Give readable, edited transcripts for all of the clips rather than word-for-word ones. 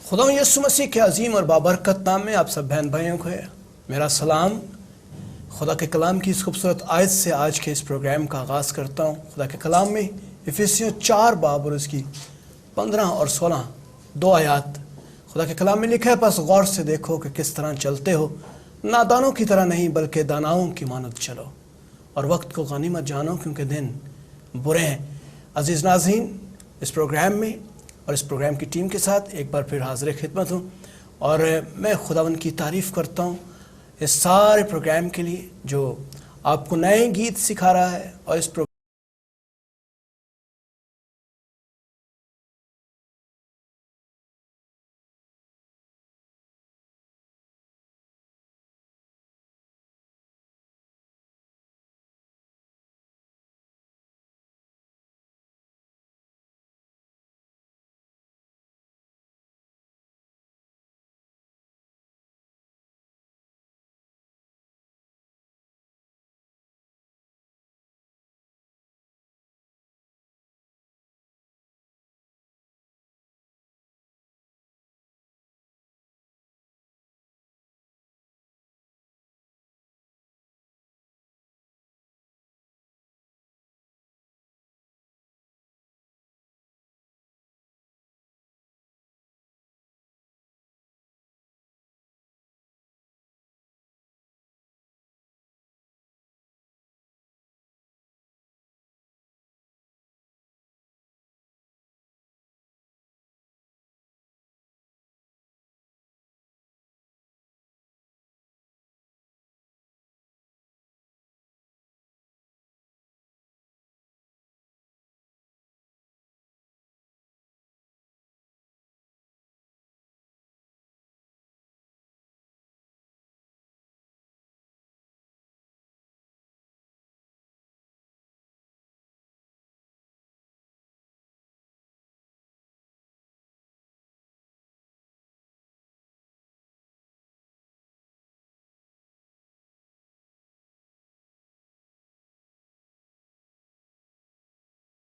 खुदा यीशु मसीह के अजीम और बाबरकत नाम में आप सब बहन भाइयों को है मेरा सलाम। खुदा के कलाम की इस खूबसूरत आयत से आज के इस प्रोग्राम का आगाज़ करता हूँ। खुदा के कलाम में इफिसियों 4 बाब और उसकी 15 और 16 दो आयात खुदा के कलाम में लिखा है, बस गौर से देखो कि किस तरह चलते हो, नादानों की तरह नहीं बल्कि दानाओं की मानद चलो, और वक्त को गनीमत जानो क्योंकि दिन बुरे हैं। अजीज़ नाज़रीन, इस प्रोग्राम में और इस प्रोग्राम की टीम के साथ एक बार फिर हाज़िर खिदमत हूँ और मैं खुदावंद की तारीफ़ करता हूँ इस सारे प्रोग्राम के लिए जो आपको नए गीत सिखा रहा है। और इस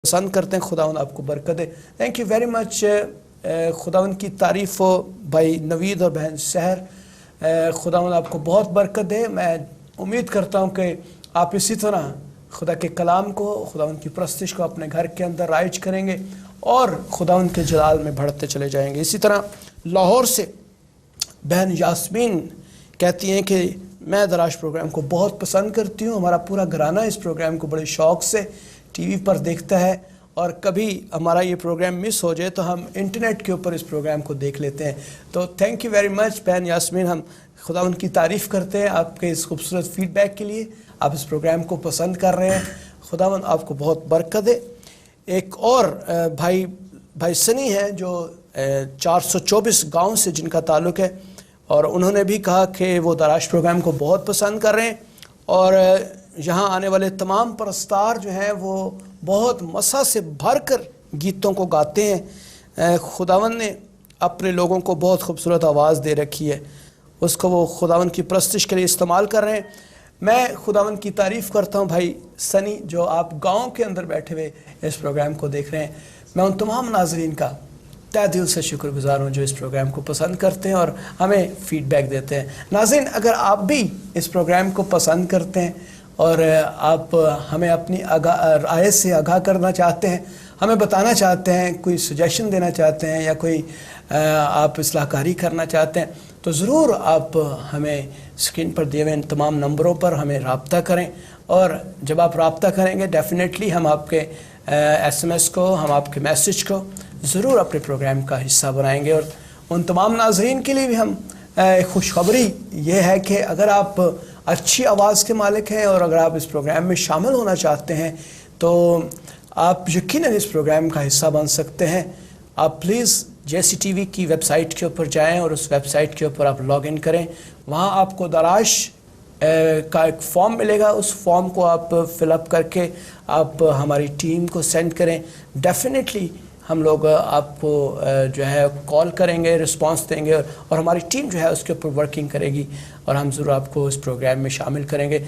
पसंद करते हैं, खुदावंद आपको बरकत दे। Thank you very much. खुदावंद की तारीफ़ हो भाई नवीद और बहन शहर। खुदावंद आपको बहुत बरकत दे। मैं उम्मीद करता हूँ कि आप इसी तरह खुदा के कलाम को, खुदावंद की परस्तिश को अपने घर के अंदर राइज करेंगे और खुदावंद के जलाल में बढ़ते चले जाएंगे। इसी तरह लाहौर से बहन यास्मीन कहती हैं कि मैं दराश प्रोग्राम को बहुत पसंद करती हूँ। हमारा पूरा घराना इस प्रोग्राम को बड़े शौक़ से टीवी पर देखता है और कभी हमारा ये प्रोग्राम मिस हो जाए तो हम इंटरनेट के ऊपर इस प्रोग्राम को देख लेते हैं। तो थैंक यू वेरी मच बहन यास्मीन। हम खुदावंद की तारीफ़ करते हैं आपके इस खूबसूरत फीडबैक के लिए। आप इस प्रोग्राम को पसंद कर रहे हैं, खुदावंद आपको बहुत बरकत दे। एक और भाई सनी हैं जो 424 गाँव से जिनका ताल्लुक़ है, और उन्होंने भी कहा कि वो दराश प्रोग्राम को बहुत पसंद कर रहे हैं और यहाँ आने वाले तमाम परस्तार जो हैं वो बहुत मसा से भरकर गीतों को गाते हैं। खुदावंद ने अपने लोगों को बहुत खूबसूरत आवाज़ दे रखी है, उसको वो खुदावंद की परस्तिश के लिए इस्तेमाल कर रहे हैं। मैं खुदावंद की तारीफ़ करता हूँ भाई सनी, जो आप गांव के अंदर बैठे हुए इस प्रोग्राम को देख रहे हैं। मैं उन तमाम नाजरीन का तहे दिल से शुक्रगुजार हूँ जो इस प्रोग्राम को पसंद करते हैं और हमें फ़ीडबैक देते हैं। नाज़रीन, अगर आप भी इस प्रोग्राम को पसंद करते हैं और आप हमें अपनी राय से आगाह करना चाहते हैं, हमें बताना चाहते हैं, कोई सजेशन देना चाहते हैं या कोई आप इस्लाहकारी करना चाहते हैं, तो ज़रूर आप हमें स्क्रीन पर दिए हुए तमाम नंबरों पर हमें रब्ता करें। और जब आप रब्ता करेंगे डेफिनेटली हम आपके SMS को, हम आपके मैसेज को ज़रूर अपने प्रोग्राम का हिस्सा बनाएंगे। और उन तमाम नाज़रीन के लिए भी हम खुशखबरी ये है कि अगर आप अच्छी आवाज़ के मालिक हैं और अगर आप इस प्रोग्राम में शामिल होना चाहते हैं तो आप यकीनन इस प्रोग्राम का हिस्सा बन सकते हैं। आप प्लीज़ JCTV की वेबसाइट के ऊपर जाएं और उस वेबसाइट के ऊपर आप लॉगिन करें। वहाँ आपको दराश का एक फॉर्म मिलेगा, उस फॉर्म को आप फिलअप करके आप हमारी टीम को सेंड करें। डेफिनेटली हम लोग आपको जो है कॉल करेंगे, रिस्पांस देंगे और हमारी टीम जो है उसके ऊपर वर्किंग करेगी और हम ज़रूर आपको इस प्रोग्राम में शामिल करेंगे।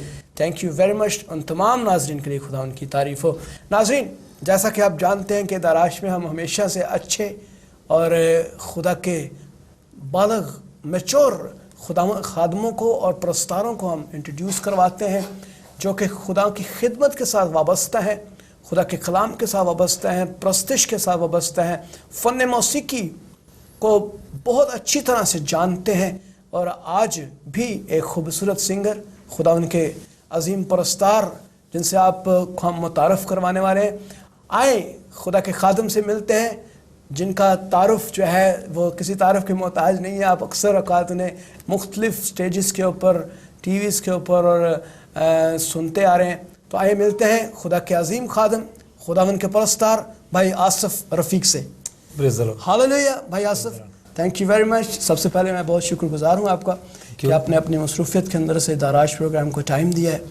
Thank you very much. उन तमाम नाजरीन के लिए खुदा उनकी तारीफ़ हो। नाजरीन, जैसा कि आप जानते हैं कि दराश में हम हमेशा से अच्छे और खुदा के बालग मैच्योर खादमों को और परस्तारों को हम इंट्रोड्यूस करवाते हैं जो कि खुदा की खिदमत के साथ वाबस्ता है, खुदा के कलाम के साथ वाबस्ता है, प्रस्तिश के साथ वाबस्ता है, फ़न मौसीकी को बहुत अच्छी तरह से जानते हैं और आज भी एक खूबसूरत सिंगर खुदा उनके अजीम परस्तार जिनसे आप हम मुतारफ़ करवाने वाले हैं, आए खुदा के खादम से मिलते हैं जिनका तारुफ जो है वो किसी तारुफ के मोहताज नहीं है। आप अक्सर औकात उन्हें मुख्तलिफ़ स्टेजेस के ऊपर, टीवीज़ के ऊपर और सुनते आ रहे हैं। तो आइए मिलते हैं खुदा के अजीम खादम, खुदावन के परस्तार भाई आसिफ रफ़ीक से। हालेलुया भाई Asif, thank you very much. सबसे पहले मैं बहुत शुक्रगुजार हूँ आपका कि आपने अपनी मसरूफ़ियत के अंदर से दाराज प्रोग्राम को टाइम दिया है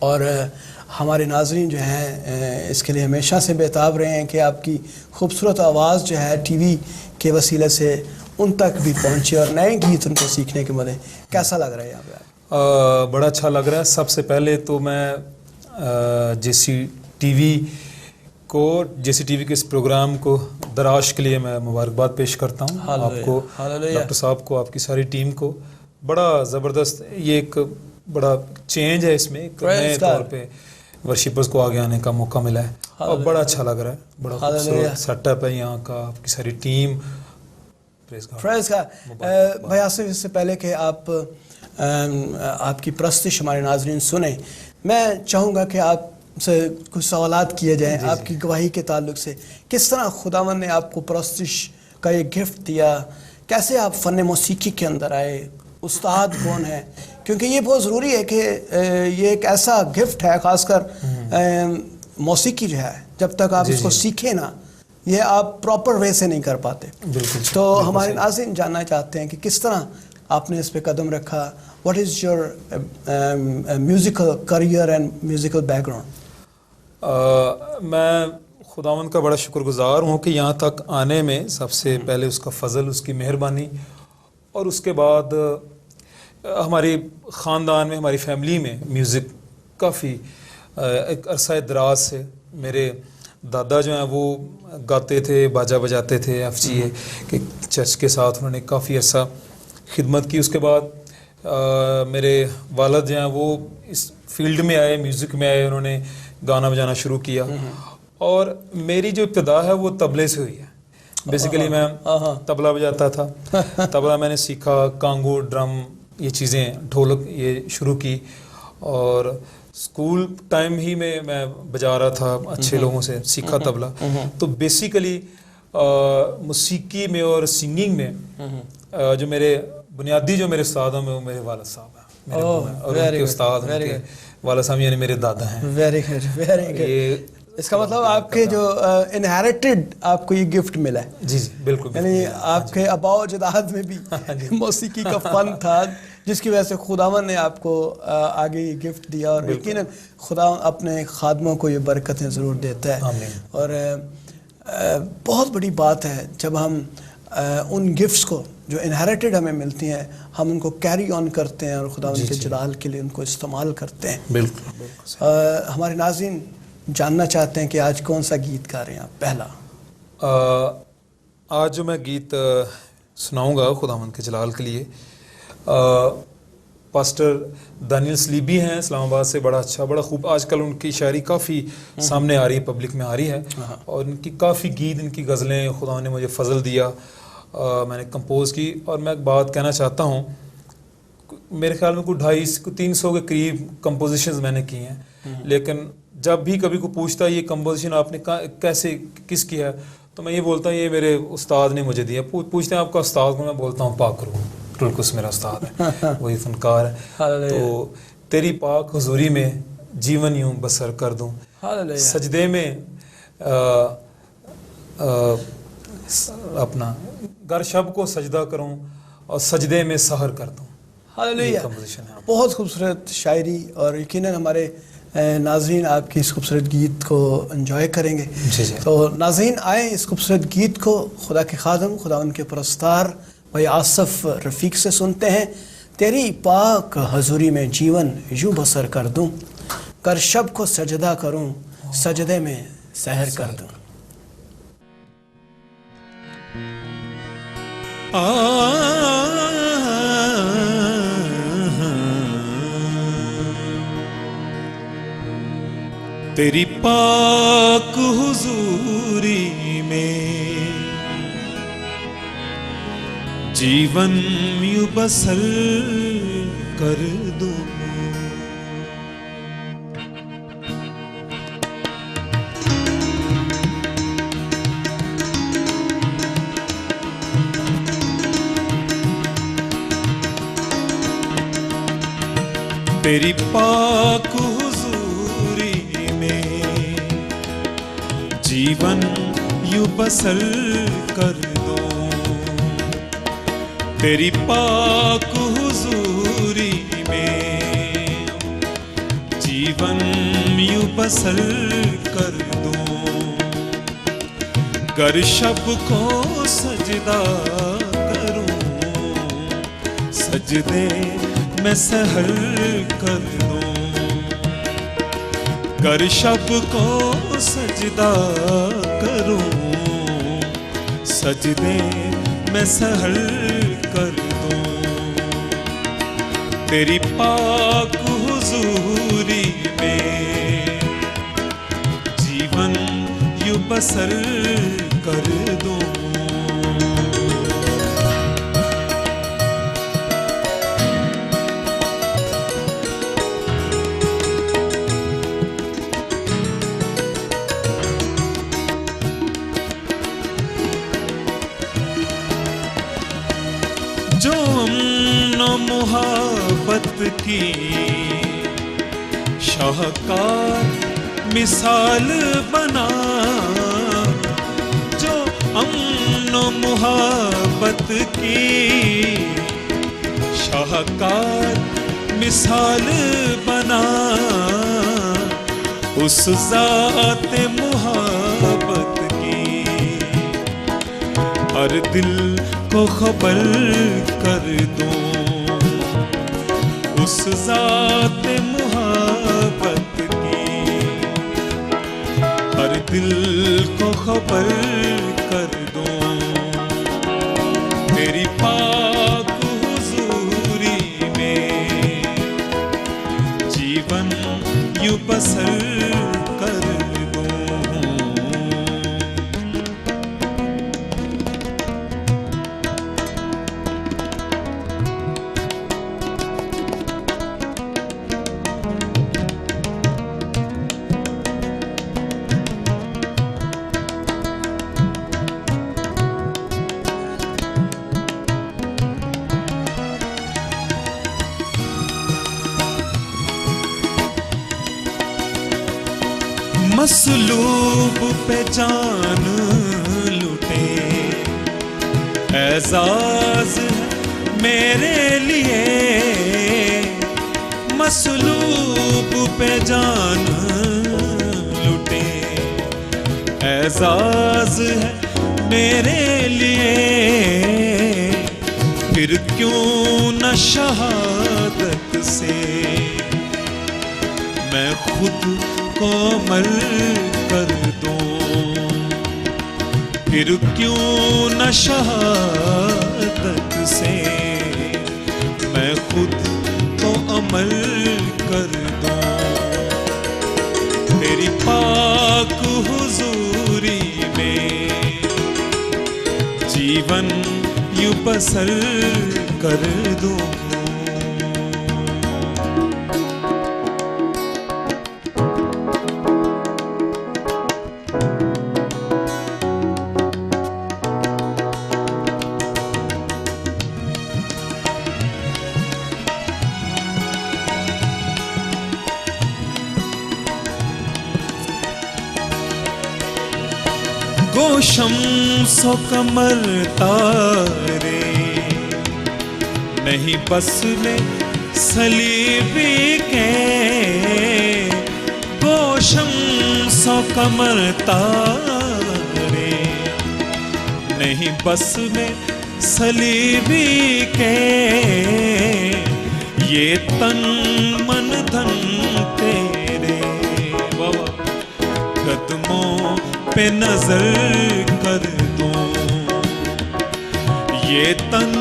और हमारे नाज़रीन जो हैं इसके लिए हमेशा से बेताब रहे हैं कि आपकी खूबसूरत आवाज़ जो है टीवी के वसीले से उन तक भी पहुँचे और नए गीत उनको सीखने के मौके। कैसा लग रहा है यहाँ पे? बड़ा अच्छा लग रहा है। सबसे पहले तो मैं जेसी टीवी के इस प्रोग्राम को दराज के लिए मैं मुबारकबाद पेश करता हूँ आपको, डॉक्टर साहब को, आपकी सारी टीम को। बड़ा ज़बरदस्त ये एक बड़ा चेंज है इसमें, एक नए तौर पे वर्शिपर्स को आगे आने का मौका मिला है और बड़ा अच्छा लग रहा है। बड़ा खूबसूरत सेटअप है यहाँ का, आपकी सारी टीम। प्रेज़ का भाई आसिफ, इससे पहले कि आपकी प्रस्तुति हमारे नाज़रीन सुने, मैं चाहूँगा कि आपसे कुछ सवालात किए जाएँ आपकी गवाही के ताल्लुक से। किस तरह खुदावन ने आपको प्रस्तुति का ये गिफ्ट दिया, कैसे आप फ़न मौसीकी के अंदर आए, उस्ताद कौन है? क्योंकि ये बहुत ज़रूरी है कि ये एक ऐसा गिफ्ट है, ख़ासकर मौसीकी जो है जब तक आप इसको सीखें ना, ये आप प्रॉपर वे से नहीं कर पाते। तो हमारे नाज़रीन जानना चाहते हैं कि किस तरह आपने इस पे कदम रखा। What is your musical career and musical background? मैं खुदावंद का बड़ा शुक्रगुजार हूँ कि यहाँ तक आने में सबसे पहले उसका फ़ज़ल, उसकी मेहरबानी, और उसके बाद हमारी ख़ानदान में, हमारी फैमिली में म्यूज़िक काफ़ी एक अरसा दराज से मेरे दादा जो हैं वो गाते थे, बाजा बजाते थे FGA के चर्च के साथ, उन्होंने काफ़ी अरसा खिदमत की। उसके बाद मेरे वालिद जो हैं वो इस फील्ड में आए, म्यूज़िक में आए, उन्होंने गाना बजाना शुरू किया और मेरी जो इब्तिदा है वो तबले से हुई है। बेसिकली मैं तबला बजाता था, तबला मैंने सीखा, कांगो, ड्रम, ये चीज़ें, ढोलक ये शुरू की और स्कूल टाइम ही में मैं बजा रहा था, अच्छे लोगों से सीखा तबला। तो बेसिकली मौसीकी में और सिंगिंग में जो मेरे बुनियादी जो मेरे उस्ताद हैं वो मेरे वालिद साहब हैं, और उनके उस्ताद, उनके वालिद साहब यानी मेरे दादा हैं। Very good, very good. इसका मतलब आपके जो इनहेरिटेड आपको ये गिफ्ट मिला है। जी जी बिल्कुल, यानी आपके आबाओ जदाद में भी मौसीकी का फन था जिसकी वजह से खुदावन ने आपको आगे ये गिफ्ट दिया और यकीनन खुदा अपने खादमों को ये बरकतें ज़रूर देता है। और बहुत बड़ी बात है जब हम उन गिफ्ट्स को जो इनहेरिटेड हमें मिलती हैं हम उनको कैरी ऑन करते हैं और खुदा उनके जलाल के लिए उनको इस्तेमाल करते हैं। बिल्कुल। हमारे नाज़रीन जानना चाहते हैं कि आज कौन सा गीत गा रहे हैं आप? पहला आज जो मैं गीत सुनाऊंगा खुदावंद के जलाल के लिए, पास्टर दानियल स्लीबी हैं इस्लामाबाद से, बड़ा अच्छा, बड़ा खूब, आजकल उनकी शायरी काफ़ी सामने आ रही है, पब्लिक में आ रही है और उनकी काफ़ी गीत, इनकी गज़लें खुदा ने मुझे फ़ज़ल दिया, मैंने कंपोज़ की। और मैं एक बात कहना चाहता हूँ, मेरे ख्याल में कुछ 250-300 के करीब कंपोजिशंस मैंने की हैं, लेकिन जब भी कभी को पूछता है ये कंपोजिशन आपने कैसे किस किया है, तो मैं ये बोलता हूँ ये मेरे उस्ताद ने मुझे दिया। पूछते हैं आपका उस्ताद को, मैं बोलता हूँ पाक रूह टुलकुस मेरा उस्ताद है, वही फनकार है। तो तेरी पाक हुजूरी में जीवन यूं बसर कर दूं, सजदे में अपना गर शब को सजदा करूं और सजदे में सहर कर दूं। हालेलुया, बहुत खूबसूरत शायरी और यकीनन हमारे नाज़रीन आपकी इस खूबसूरत गीत को एंजॉय करेंगे। तो नाज़रीन आए इस खूबसूरत गीत को खुदा के खादम, खुदा उनके परस्तार भाई आसिफ रफ़ीक से सुनते हैं। तेरी पाक हजूरी में जीवन यूं बसर कर दूं, कर शब को सजदा करूं, सजदे में सहर कर दूं। तेरी पाक हुजूरी में जीवन यूं बसर कर दूं। तेरी पाक हुजूरी में जीवन यूं बसर कर दूं। तेरी पाक हुजूरी में जीवन यूं बसर कर दूं। गर शब को सजदा करूं, सजदे मैं सहर कर दूं। गर शब को सजदा करूं, सजदे मैं सहर कर दूं। तेरी पाक हुजूरी में जीवन यूं बसर कर दूं। जो अमन मुहब्बत की शाहकार मिसाल बना, जो अमन मुहब्बत की शाहकार मिसाल बना, उस ज़ात मुहब्बत की हर दिल को खबर कर दूं। उस ज़ात मुहब्बत की हर दिल को खबर कर दूं। तेरी पाक हुजूरी में जीवन यूं बसर कर दूं। मसलूब पे जान लुटे एजाज है मेरे लिए। मसलूब पे जान लुटे एजाज है मेरे लिए। फिर क्यों न शहादत से मैं खुद को अमल कर दूं। फिर क्यों न शहादत से मैं खुद को अमल कर दूं। तेरी पाक हुजूरी में जीवन यूं बसर कर दूं। गोशम सो कमर तारे नहीं बस में सलीबी के। गोशम सो कमर तारे नहीं बस में सलीबी के। ये तन मन धन तेरे बाबा कदमों पे नजर कर दूं। ये तन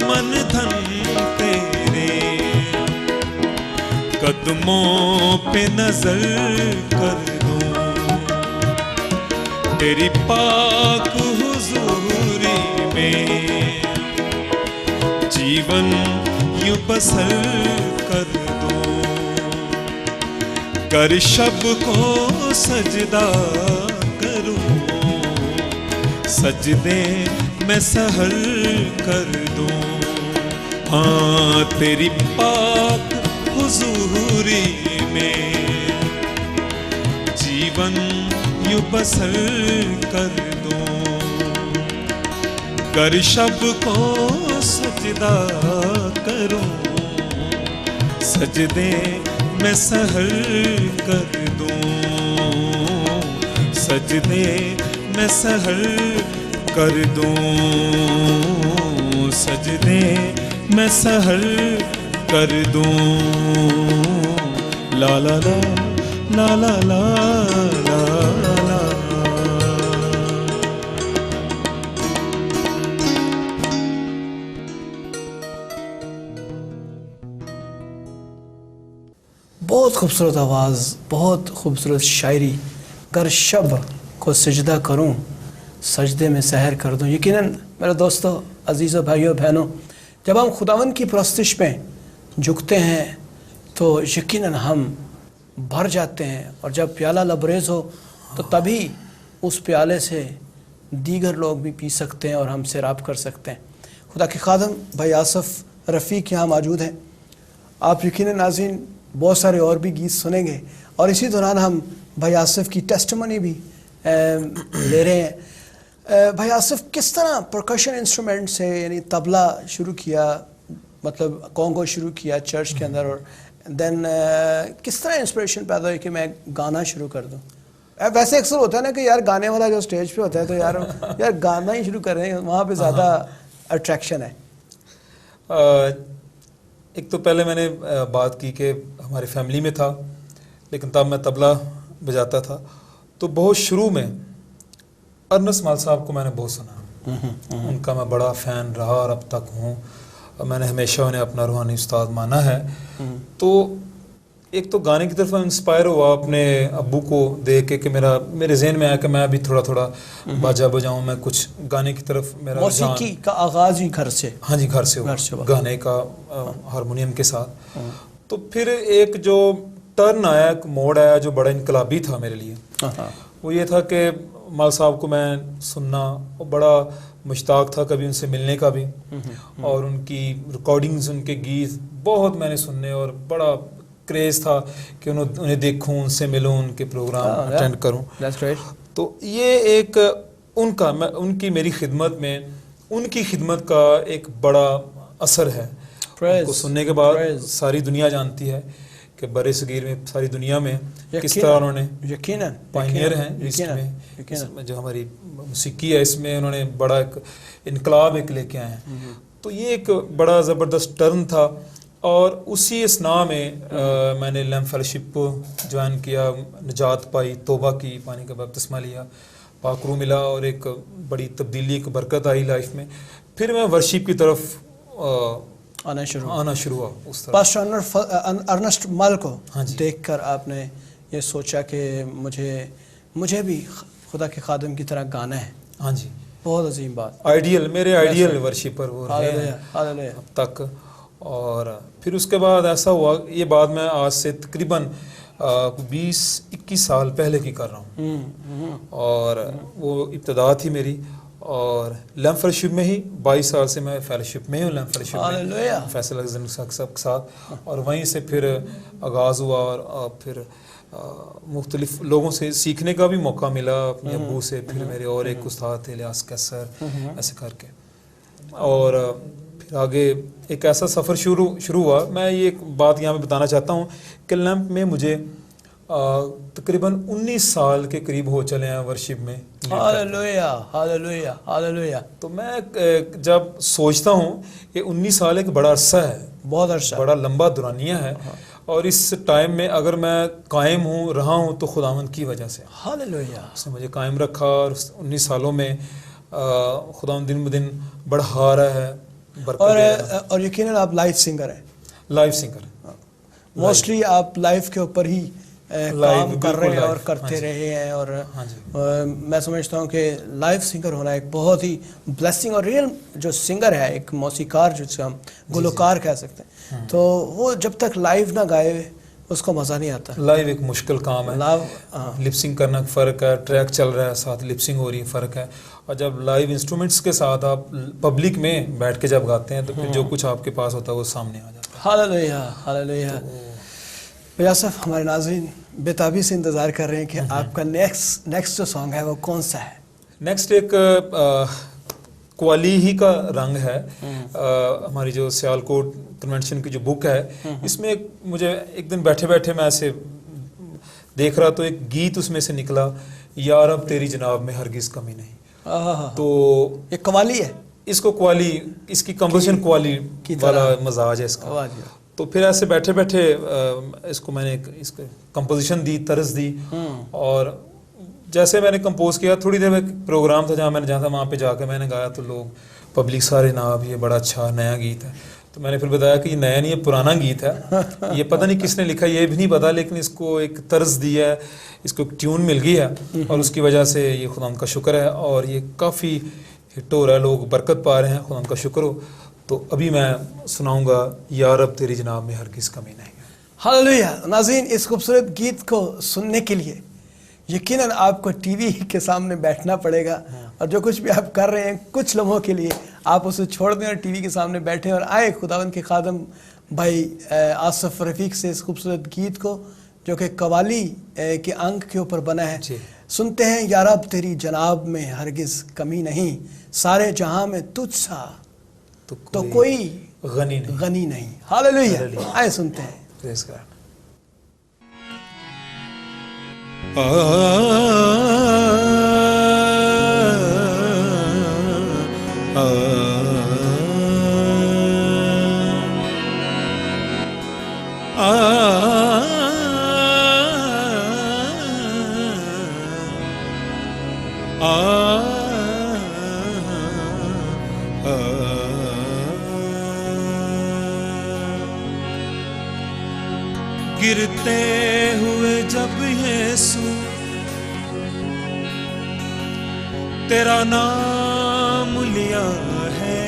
मन धन तेरे कदमों पे नजर कर दूं। तेरी पाक हुजूरी में जीवन यूं बसर कर दूं, कर शब को सजदा करूं, सजदे मैं सहर कर दूं। हाँ तेरी पाक हुजूरी में जीवन यूं बसर कर दूं, कर शब को सजदा करूं, सजदे मैं सहर कर दूं, सजदे मैं सहर कर दूं, सजदे मैं सहर कर दूं। ला ला ला ला ला ला ला ला। बहुत खूबसूरत आवाज़, बहुत खूबसूरत शायरी। गर शब को सजदा करूं, सजदे में सहर कर दूं। यकीनन मेरे दोस्तों, अजीज़ों, भाइयों, बहनों, जब हम खुदावन की परस्तिश में झुकते हैं तो यकीनन हम भर जाते हैं, और जब प्याला लबरेज़ हो तो तभी उस प्याले से दीगर लोग भी पी सकते हैं और हम सैराब कर सकते हैं। खुदा के खादम भाई आसफ़ रफ़ीक यहाँ मौजूद हैं। आप यकीनन नाज़रीन बहुत सारे और भी गीत सुनेंगे, और इसी दौरान हम भाई आसिफ की टेस्टिमनी भी ले रहे हैं। भाई आसिफ किस तरह परकशन इंस्ट्रूमेंट से, यानी तबला शुरू किया, मतलब कॉन्गो शुरू किया चर्च के अंदर, और देन किस तरह इंस्पिरेशन पैदा हुई कि मैं गाना शुरू कर दूं? वैसे अक्सर होता है ना कि यार गाने वाला जो स्टेज पे होता है तो यार गाना ही शुरू कर रहे हैं, वहाँ पे ज़्यादा अट्रैक्शन है। एक तो पहले मैंने बात की कि हमारी फैमिली में था, लेकिन तब मैं तबला बजाता था, तो बहुत शुरू में अर्नस माल साहब को मैंने बहुत सुना, उनका मैं बड़ा फ़ैन रहा और अब तक हूँ। मैंने हमेशा उन्हें अपना रूहानी उस्ताद माना है। तो एक तो गाने की तरफ मैं इंस्पायर हुआ अपने अब्बू को देख के कि मेरे जहन में आया कि मैं अभी थोड़ा थोड़ा बाजा बजाऊं, मैं कुछ गाने की तरफ मेरा मौसीकी का आगाज़ ही घर से। हाँ जी, घर से हुआ, गाने का हारमोनियम के साथ। तो फिर एक जो टर्न आया, एक मोड़ आया जो बड़ा इनकलाबी था मेरे लिए, वो ये था कि माल साहब को मैं सुनना और बड़ा मुश्ताक था कभी उनसे मिलने का भी, और उनकी रिकॉर्डिंग्स, उनके गीत बहुत मैंने सुनने, और बड़ा क्रेज़ था कि उन्हें देखूं, उनसे मिलूं, उनके प्रोग्राम अटेंड करूं। तो ये एक उनकी मेरी खिदमत में, उनकी खिदमत का एक बड़ा असर है। उनको सुनने के बाद सारी दुनिया जानती है कि बड़े सगीर में, सारी दुनिया में किस तरह उन्होंने यकीनन पायनियर हैं इसमें जो हमारी मौसीकी है, इसमें उन्होंने बड़ा एक इनकलाब एक लेके आए हैं। तो ये एक बड़ा ज़बरदस्त टर्न था, और उसी इसना में मैंने लैम्प फेलोशिप ज्वाइन किया, निजात पाई, तौबा की, पानी का बपतिस्मा लिया, पाकरू मिला, और एक बड़ी तब्दीली, एक बरकत आई लाइफ में। फिर मैं वर्शिप की तरफ आना शुरू हुआ उस तरह। पास्टर अर्नेस्ट मल को देखकर आपने ये सोचा कि मुझे भी खुदा के खादम की तरह गाना है। हाँ जी, बहुत अजीम बात। मेरे आइडियल वर्शिपर वो रहे हैं अब तक। और फिर उसके बाद ऐसा हुआ, ये बात मैं आज से तकरीबन 20-21 साल पहले की कर रहा हूँ, और वो इब्तिदा थी मेरी, और लैम्प फेलोशिप में ही 22 साल से मैं फेलोशिप में हूँ, लैम्प फेलोशिप में फैसल सब के साथ। और वहीं से फिर आगाज़ हुआ, और फिर मुख्तलिफ लोगों से सीखने का भी मौका मिला, अपने अब्बू से, फिर मेरे और एक उस्ताद थे इलियास कैसर, ऐसे करके। और फिर आगे एक ऐसा सफ़र शुरू हुआ। मैं ये एक बात यहाँ पे बताना चाहता हूँ कि लैम्प में मुझे तकरीबन 19 साल के करीब हो चले हैं वर्शिप में। Hallelujah, hallelujah, hallelujah. तो मैं जब सोचता हूँ कि 19 साल एक बड़ा अरसा है, बहुत अरसा, बड़ा लंबा दुरानिया है, और इस टाइम में अगर मैं कायम रहा हूँ तो खुदावंद की वजह से। हालेलुया। उसने मुझे कायम रखा, और 19 सालों में खुदावंद दिन ब दिन बढ़ा रहा है, और यकीनन आप लाइव सिंगर हैं। लाइव सिंगर मोस्टली आप लाइव के ऊपर ही काम कर रहे हैं और live, करते हाँ जी। रहे हैं। और हाँ जी। मैं समझता हूँ कि लाइव सिंगर होना एक बहुत ही ब्लेसिंग, और रियल जो सिंगर है, एक मौसीकार जिसे हम गुलकार कह सकते हैं, तो वो जब तक लाइव ना गाए उसको मज़ा नहीं आता। लाइव एक मुश्किल काम है। लाइव लिपसिंग करना फ़र्क है, ट्रैक चल रहा है साथ लिपसिंग हो रही है, फ़र्क है। और जब लाइव इंस्ट्रूमेंट्स के साथ आप पब्लिक में बैठ के जब गाते हैं तो फिर जो कुछ आपके पास होता है वो सामने आ जाता है। Hallelujah hallelujah. भैया साहब, हमारे नाज़रीन बेताबी से इंतज़ार कर रहे हैं कि आपका नेक्स्ट जो सॉन्ग है वो कौन सा है। नेक्स्ट एक क्वाली ही का रंग है। हमारी जो सियालकोट कन्वेंशन की जो बुक है, इसमें मुझे एक दिन बैठे बैठे मैं ऐसे देख रहा तो एक गीत उसमें से निकला, यार अब तेरी जनाब में हरगिज कमी नहीं। तो ये कवाली है, इसको क्वाली, इसकी कंपोजिशन क्वाली वाला मजाज है इसका। तो फिर ऐसे बैठे बैठे इसको मैंने इसको कंपोजिशन दी, तर्ज दी, और जैसे मैंने कंपोज किया, थोड़ी देर में प्रोग्राम था जहाँ मैंने जहाँ था वहाँ पे जाकर मैंने गाया, तो लोग पब्लिक सारे ना अब ये बड़ा अच्छा नया गीत है। तो मैंने फिर बताया कि ये नया नहीं, ये पुराना गीत है, ये पता नहीं किसने लिखा, ये भी नहीं पता, लेकिन इसको एक तर्ज दिया है, इसको एक ट्यून मिल गई है, और उसकी वजह से ये खुदा का शुक्र है, और ये काफ़ी हिट हो रहा है, लोग बरकत पा रहे हैं, खुदा का शुक्र हो। तो अभी मैं सुनाऊंगा यार अब तेरी जनाब में हरगिज कमी नहीं। हालेलुया। नाज़रीन, इस खूबसूरत गीत को सुनने के लिए यकीनन आपको टीवी के सामने बैठना पड़ेगा, और जो कुछ भी आप कर रहे हैं कुछ लम्हों के लिए आप उसे छोड़ दें और टीवी के सामने बैठें और आए खुदावंद के खादम भाई आसफ रफ़ीक से इस खूबसूरत गीत को, जो कि कवाली के अंक के ऊपर बना है, सुनते हैं। यार अब तेरी जनाब में हरगिज़ कमी नहीं, सारे जहां में तुझ सा तो कोई गनी नहीं। हालेलुया। आए सुनते हैं। Praise God. गिरते हुए जब यीशु तेरा नाम लिया है,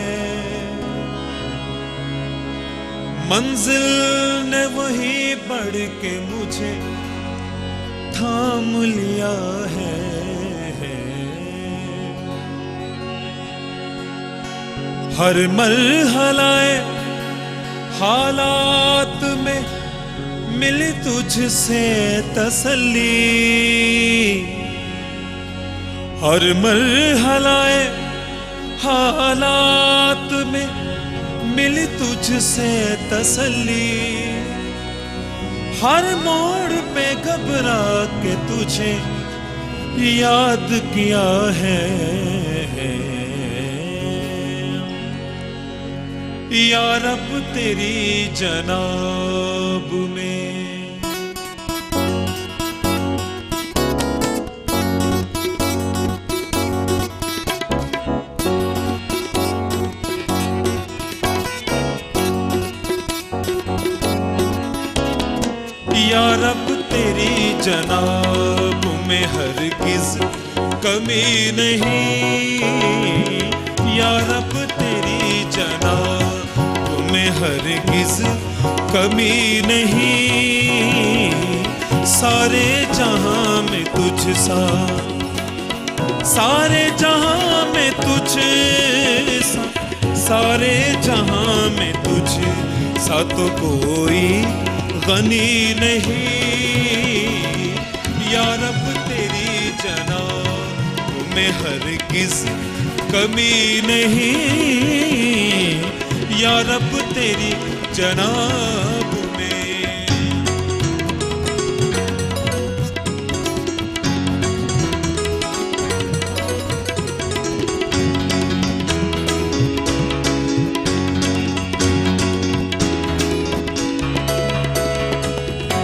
मंजिल ने वहीं बढ़ के मुझे थाम लिया है। हर मरहलाए हालात में मिली तुझसे तसल्ली, हर मरहलाए हालात में मिली तुझसे तसल्ली, हर मोड़ पे घबरा के तुझे याद किया है। यार अब तेरी जनाब में यार अब तेरी जनाब में हरगिज़ कमी नहीं, यार अब तेरी जनाब में हरगिज़ कमी नहीं, सारे जहां में तुझ सा, सारे जहां में तुझ सा, सारे जहां में तुझ सा तो कोई गनी नहीं। यार अब तेरी जनाब में हरगिज़ कमी नहीं, यार अब तेरी जनाब में।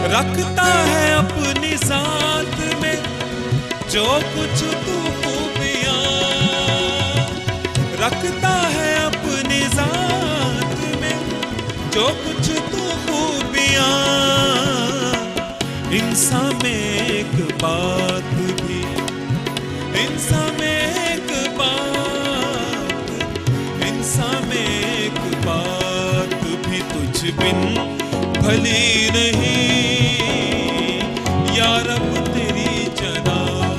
रखता है अपनी साथ में जो कुछ तू खूबियां, रखता है अपनी जात में जो कुछ तू खूबियां, इन इंसान में एक बात भी, इंसान में एक बात, इंसान में एक बात भी तुझ बिन भली नहीं। या रब तेरी जनाब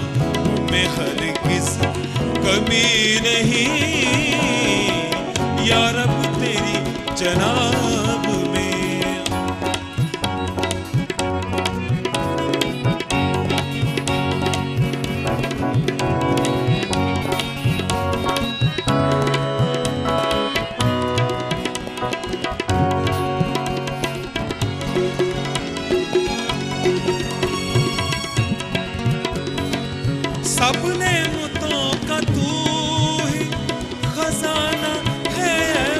में हरगिज़ कमी नहीं। या रब तेरी जनाब में। सब नेमतों का तू ही खजाना है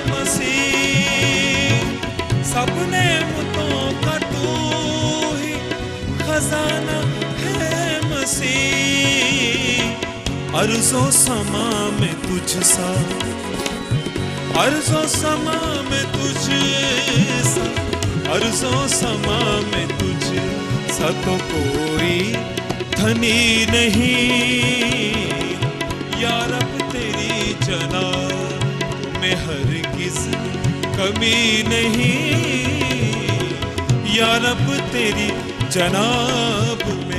मसीह। सब नेमतों का तू ही खजाना है मसीह। अर्ज़ो समा में तुझ सा, अर्ज़ो समा में तुझ सा, अर्ज़ो समा में तुझ सा तो कोई धनी नहीं। या रब तेरी जनाब में हरगिज़ कमी नहीं। या रब तेरी जनाब में।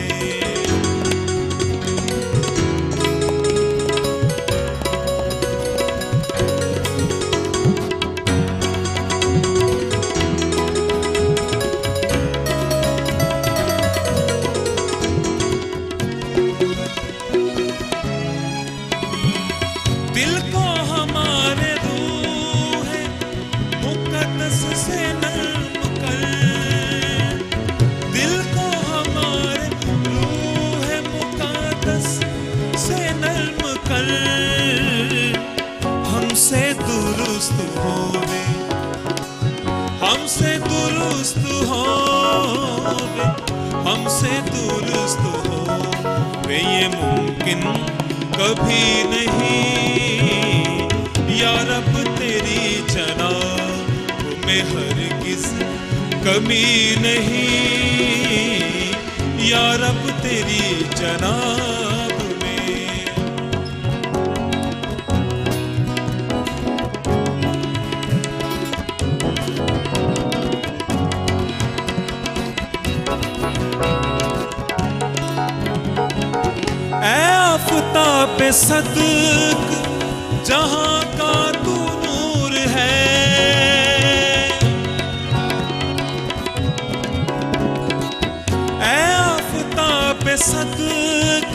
दिल को हमारे रूह है मुक़द्दस से नर्म कर। दिल को हमारे रूह है मुक़द्दस से नर्म कर। हमसे दुरुस्त होवे, हमसे दुरुस्त होवे, हमसे दुरुस्त होवे ये मुमकिन कभी नहीं। या रब तेरी जनाब में हरगिज़ कमी नहीं। या रब तेरी जनाब में। आफ़ताब सदक जहाँ का तू नूर है। आफ़ताब सदक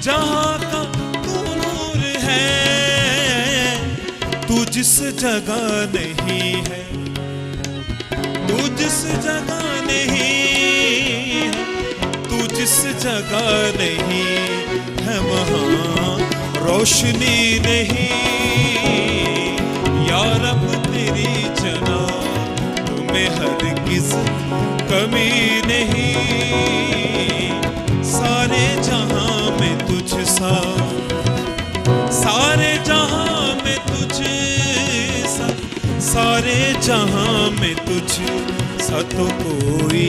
जहाँ का तू नूर है। तू जिस जगह नहीं है, तू जिस जगह नहीं है, तू जिस जगह नहीं है वहाँ रोशनी नहीं। या रब तेरी जनाब में हरगिज़ कमी नहीं। सारे जहां में तुझ सा, सारे जहां में तुझ सा, सारे जहां में तुझ सा तो कोई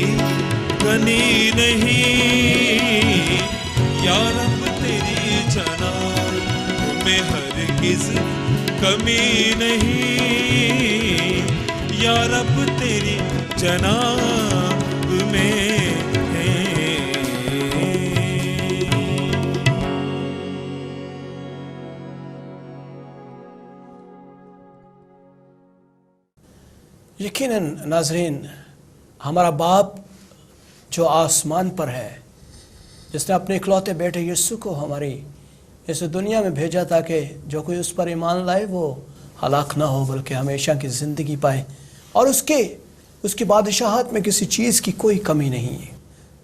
गनी नहीं। या रब तेरी जनाब में हरगिज़ कमी नहीं। या रब तेरी जनाब में है। यकीनन नाज़रीन, हमारा बाप जो आसमान पर है, जिसने अपने इकलौते बेटे यीशु को हमारी इस दुनिया में भेजा ताकि जो कोई उस पर ईमान लाए वो हलाक ना हो बल्कि हमेशा की ज़िंदगी पाए। और उसकी बादशाहत में किसी चीज़ की कोई कमी नहीं है।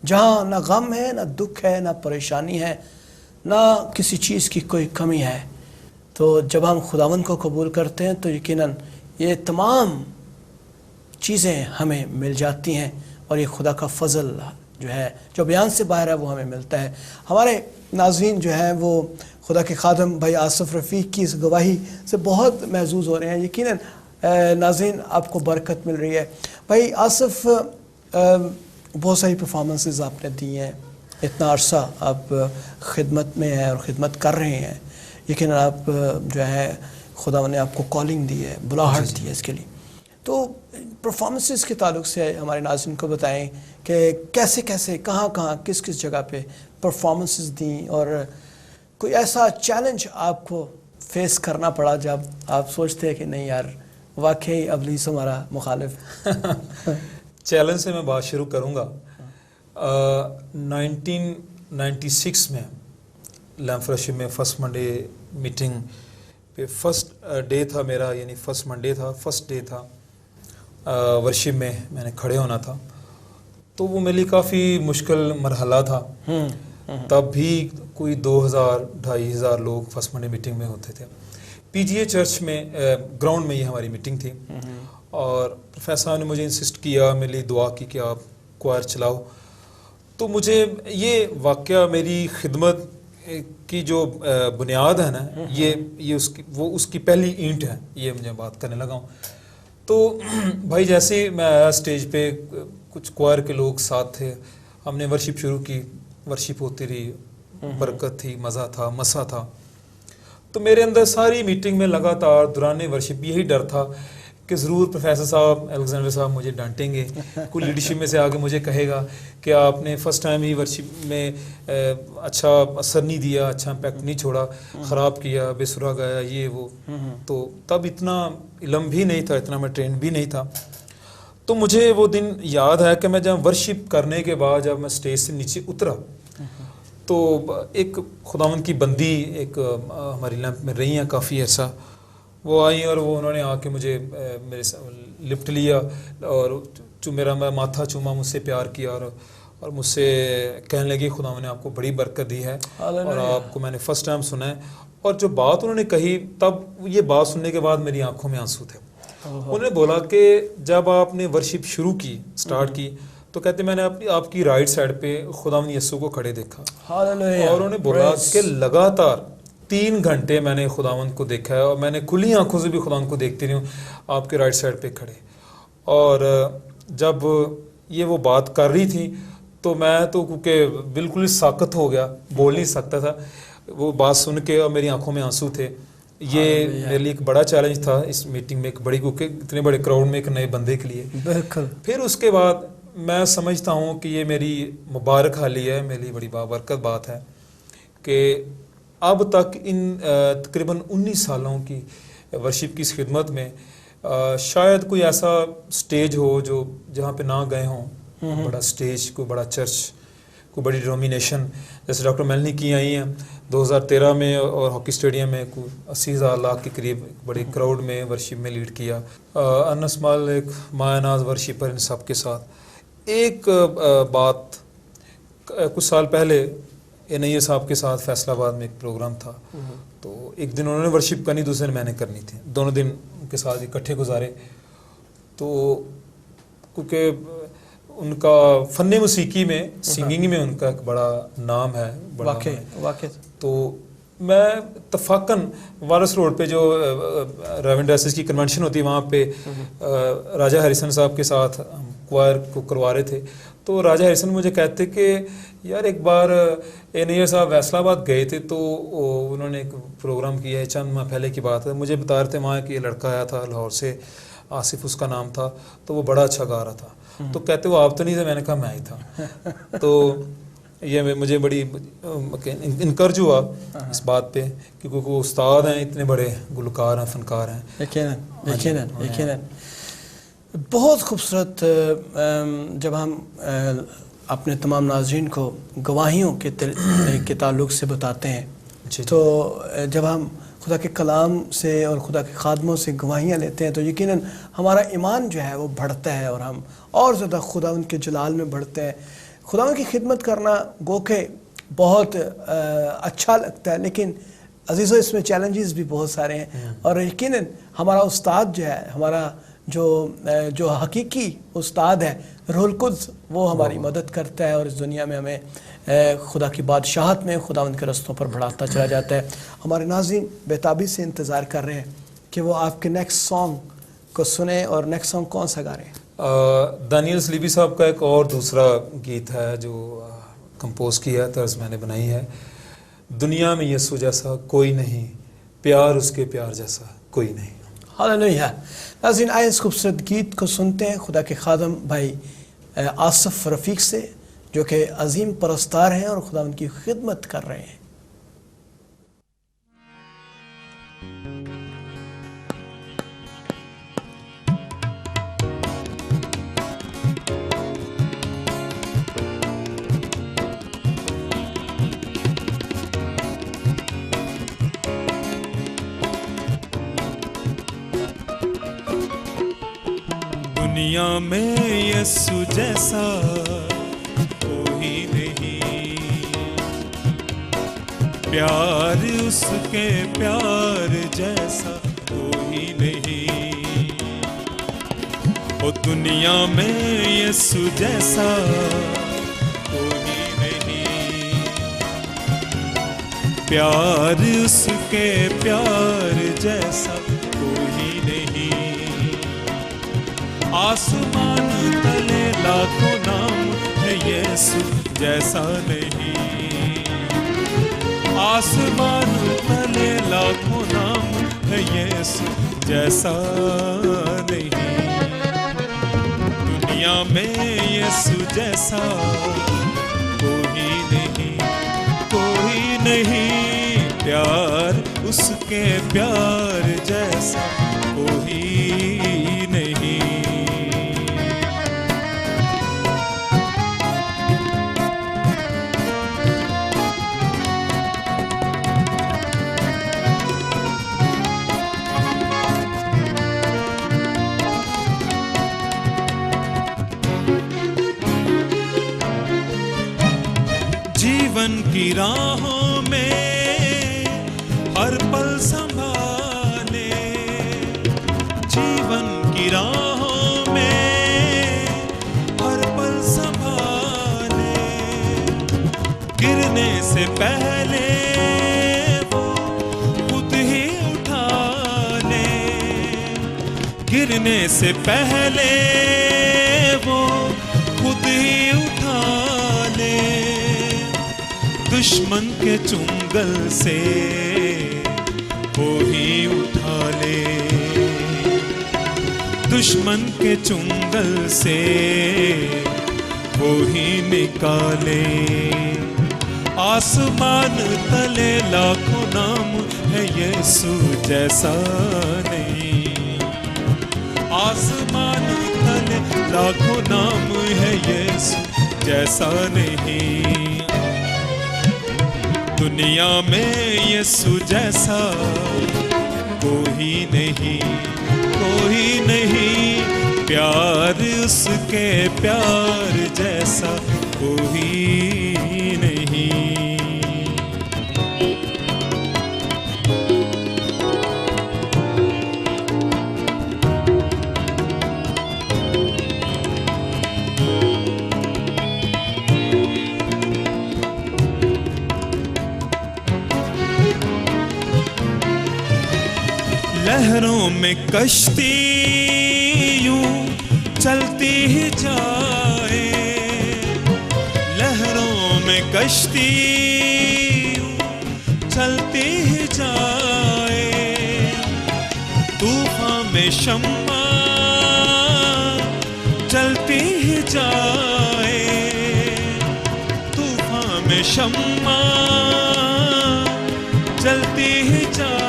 जहाँ ना गम है, ना दुख है, ना परेशानी है, ना किसी चीज़ की कोई कमी है। तो जब हम खुदावंद को कबूल करते हैं तो यकीनन ये तमाम चीज़ें हमें मिल जाती हैं और ये खुदा का फ़ज़ल जो है, जो बयान से बाहर है, वो हमें मिलता है। हमारे नाज़रीन जो हैं वो खुदा के खादम भाई आसिफ रफ़ीक की इस गवाही से बहुत महसूस हो रहे हैं। यकीनन नाज़रीन आपको बरकत मिल रही है। भाई आसिफ, बहुत सारी परफॉर्मेंसेस आपने दी हैं, इतना अरसा आप खिदमत में हैं और ख़िदमत कर रहे हैं, लेकिन आप जो है खुदा ने आपको कॉलिंग दी है, बुलाहट दी है इसके लिए। तो परफॉर्मेंसेस के ताल्लुक से हमारे नाज़रीन को बताएं कि कैसे कैसे कहाँ कहाँ किस किस जगह पे परफॉर्मेंसेस दी, और कोई ऐसा चैलेंज आपको फेस करना पड़ा जब आप सोचते हैं कि नहीं यार वाकई इब्लीस हमारा मुखालिफ। चैलेंज से मैं बात शुरू करूँगा। 1996 में लैम्फ्रेशिप में फर्स्ट मंडे मीटिंग पे फर्स्ट डे था मेरा, यानी फर्स्ट मंडे था, फर्स्ट डे था वर्शिप में मैंने खड़े होना था। तो वो मेरे लिए काफ़ी मुश्किल मरहला था। तब भी कोई 2000-2500 लोग फर्स्ट मंडे मीटिंग में होते थे। पीजीए चर्च में ग्राउंड में ये हमारी मीटिंग थी, और प्रोफेसर साहब ने मुझे इंसिस्ट किया, मेरे लिए दुआ की कि आप क्वायर चलाओ। तो मुझे ये वाक़या मेरी खिदमत की जो बुनियाद है ना, ये उसकी पहली ईंट है, ये मुझे बात करने लगा हूँ। तो भाई जैसे ही मैं आया स्टेज पे, कुछ क्वायर के लोग साथ थे, हमने वर्शिप शुरू की, वर्शिप होती रही, बरकत थी, मज़ा था, मसा था। तो मेरे अंदर सारी मीटिंग में लगातार दौरान वर्शिप यही डर था कि ज़रूर प्रोफेसर साहब, अलेक्जेंडर साहब मुझे डांटेंगे, कोई लीडरशिप में से आगे मुझे कहेगा कि आपने फ़र्स्ट टाइम ही वर्शिप में अच्छा असर नहीं दिया, अच्छा इम्पैक्ट नहीं छोड़ा, ख़राब किया, बेसुरा गाया, ये वो। तो तब इतना इल्म भी नहीं था, इतना मैं ट्रेंड भी नहीं था। तो मुझे वो दिन याद है कि मैं जब वर्शिप करने के बाद जब मैं स्टेज से नीचे उतरा, तो एक खुदावंद की बंदी एक हमारी लैंप में रही हैं काफ़ी ऐसा, वो आई और वो उन्होंने आके मुझे मेरे लिफ्ट लिया और मेरा माथा चूमा, मुझसे प्यार किया और मुझसे कहने लगी खुदा ने आपको बड़ी बरकत दी है और आपको मैंने फ़र्स्ट टाइम सुना है। और जो बात उन्होंने कही, तब ये बात सुनने के बाद मेरी आंखों में आंसू थे। उन्होंने बोला कि जब आपने वर्शिप शुरू की, स्टार्ट की, तो कहते मैंने आपकी राइट साइड पे खुदा यीशु को खड़े देखा, और उन्होंने बोला कि लगातार 3 घंटे मैंने खुदावंद को देखा है, और मैंने खुली आंखों से भी खुदावंद को देखती रही हूँ आपके राइट साइड पे खड़े। और जब ये वो बात कर रही थी, तो मैं तो क्योंकि बिल्कुल ही साकत हो गया, बोल नहीं सकता था, वो बात सुन के, और मेरी आंखों में आंसू थे। ये मेरे लिए एक बड़ा चैलेंज था इस मीटिंग में, एक बड़ी, क्योंकि इतने बड़े क्राउड में एक नए बंदे के लिए। बिल्कुल। फिर उसके बाद मैं समझता हूँ कि ये मेरी मुबारक हाली है, मेरी बड़ी बाबरकत बात है कि अब तक इन तकरीबन 19 सालों की वर्शिप की इस खिदमत में शायद कोई ऐसा स्टेज हो जो जहाँ पे ना गए हों, बड़ा स्टेज, कोई बड़ा चर्च, कोई बड़ी डिनोमिनेशन, जैसे डॉक्टर मेलनी की आई हैं 2013 में, और हॉकी स्टेडियम में कोई 80,000 लाख के करीब बड़े क्राउड में वर्शिप में लीड किया। अनस्माल एक मायानाज वर्शिपर इन सब के साथ। एक बात, कुछ साल पहले एनआईए साहब के साथ फैसलाबाद में एक प्रोग्राम था, तो एक दिन उन्होंने वर्शिप करनी, दूसरे दिन मैंने करनी थी, दोनों दिन उनके साथ इकट्ठे गुजारे। तो क्योंकि उनका फ़न मौसीकी में, सिंगिंग में उनका एक बड़ा नाम है, वाकई। तो मैं तफाकन वारस रोड पे जो रेवेंड ड्रेसेस की कन्वेंशन होती है, वहाँ पे राजा हरिसन साहब के साथ हम क्वायर को करवा रहे थे। तो राजा हरिसन मुझे कहते कि यार एक बार एनआईए साहब फैसलाबाद गए थे, तो उन्होंने एक प्रोग्राम किया है, चंद माह पहले की बात है, मुझे बता रहे थे वहाँ कि लड़का आया था लाहौर से, आसिफ उसका नाम था, तो वो बड़ा अच्छा गा रहा था। तो कहते वो आप तो नहीं थे, मैंने कहा मैं ही था। तो ये मुझे बड़ी इनकर्ज हुआ इस बात पे, क्योंकि वो उस्ताद हैं, इतने बड़े गुलकार हैं, फनकार हैं। यकीनन बहुत खूबसूरत। जब हम अपने तमाम नाज़रीन को गवाहियों के ताल्लुक से बताते हैं, तो जब हम खुदा के कलाम से और खुदा के खादमों से गवाहियाँ लेते हैं, तो यकीनन हमारा ईमान जो है वो बढ़ता है, और हम और ज़्यादा खुदा उनके जलाल में बढ़ते हैं। खुदा की खिदमत करना गो के बहुत अच्छा लगता है, लेकिन अजीज़ों इसमें चैलेंजेस भी बहुत सारे हैं। और यकीनन हमारा उस्ताद जो है, हमारा जो हकीकी उस्ताद है रूहुल कुद्स, वो हमारी मदद करता है, और इस दुनिया में हमें खुदा की बादशाहत में खुदावंद के रस्तों पर बढ़ाता चला जाता है। हमारे नाज़रीन बेताबी से इंतज़ार कर रहे हैं कि वो आपके नेक्स्ट सॉन्ग को सुने, और नेक्स्ट सॉन्ग कौन सा गा रहे हैं? दानियल स्लीबी साहब का एक और दूसरा गीत है जो कंपोज किया, तर्ज मैंने बनाई है। दुनिया में यीशु जैसा कोई नहीं, प्यार उसके प्यार जैसा कोई नहीं। हालेलुया। नाज़रीन, आइए इस खूबसूरत गीत को सुनते हैं खुदा के खादम भाई आसिफ रफ़ीक से, जो कि अजीम परस्तार हैं और खुदा उनकी खिदमत कर रहे हैं। दुनिया में यीशु जैसा कोई नहीं, प्यार उसके प्यार जैसा कोई नहीं। ओ दुनिया में यीशु जैसा कोई नहीं, प्यार उसके प्यार जैसा कोई नहीं। आसमान तले लाखों नाम है, यीशु जैसा नहीं। आसमान तले लाखों नाम है, यीशु जैसा नहीं। दुनिया में यीशु जैसा कोई नहीं, कोई नहीं। प्यार उसके प्यार जैसा कोई नहीं। जीवन की राहों में हर पल संभाले, जीवन की राहों में हर पल संभाले। गिरने से पहले वो खुद ही उठा ले, गिरने से पहले वो खुद ही उठा ले। दुश्मन के चुंगल से वो ही उठा ले, दुश्मन के चुंगल से वो ही निकाले। आसमान तले लाखों नाम है, यीशु जैसा नहीं। आसमान तले लाखों नाम है, यीशु जैसा नहीं। दुनिया में यीशु जैसा कोई नहीं, कोई नहीं। प्यार उसके प्यार जैसा कोई नहीं। लहरों में कश्ती यूं चलती ही जाए, लहरों में कश्ती यूं चलती ही जाए। तूफान में शम्मा चलती ही जाए, तूफान में शम्मा चलती ही जाए।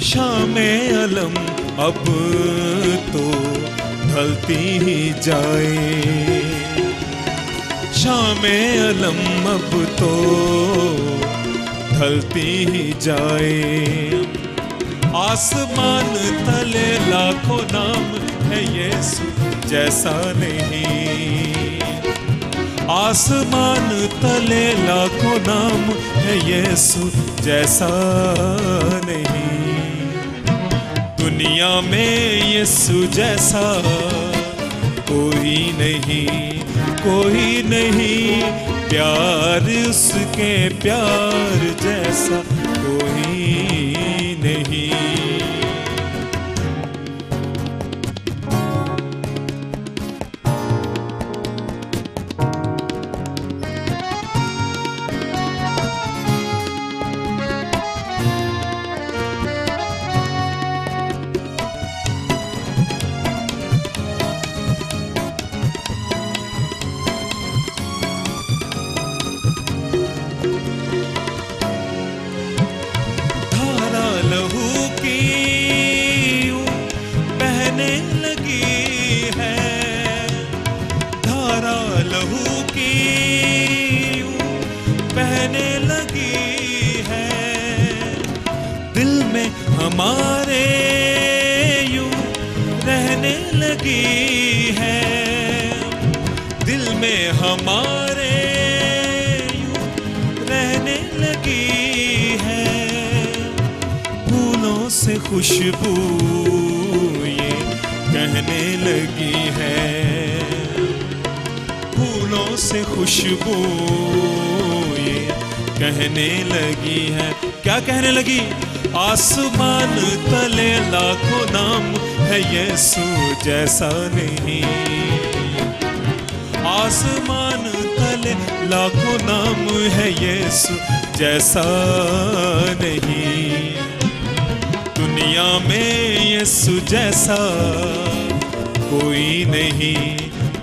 शामे अलम अब तो ढलती ही जाए, शामे अलम अब तो ढलती ही जाए। आसमान तले लाखों नाम है, यीशु जैसा नहीं। आसमान तले लाखों नाम है, यीशु जैसा नहीं। दुनिया में यीशु जैसा कोई नहीं, कोई नहीं। प्यार उसके प्यार जैसा कोई नहीं। हमारे यूं रहने लगी है, दिल में हमारे यूं रहने लगी है। फूलों से खुशबू ये कहने लगी है, फूलों से खुशबू ये कहने लगी है। क्या कहने लगी? आसमान तले लाखों नाम है, यीशु जैसा नहीं। आसमान तले लाखों नाम है, यीशु जैसा नहीं। दुनिया में यीशु जैसा कोई नहीं,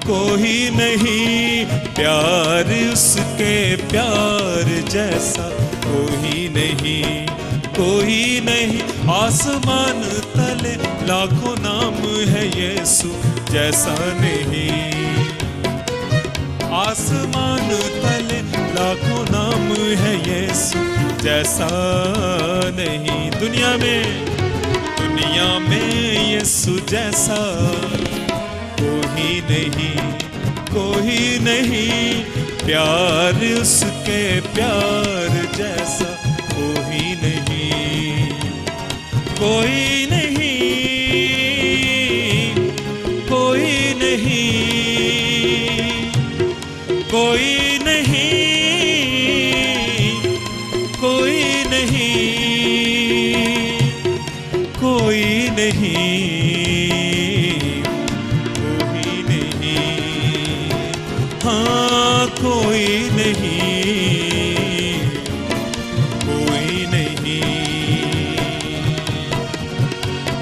कोई नहीं। प्यार उसके प्यार जैसा कोई नहीं, कोई नहीं। आसमान तले लाखों नाम है, यीशु जैसा नहीं। आसमान तले लाखों नाम है, यीशु जैसा नहीं। दुनिया में यीशु जैसा कोई नहीं, कोई नहीं। प्यार उसके प्यार जैसा कोई नहीं, कोई नहीं, कोई नहीं, कोई नहीं, कोई नहीं, कोई नहीं, कोई नहीं। हाँ, कोई नहीं, कोई नहीं।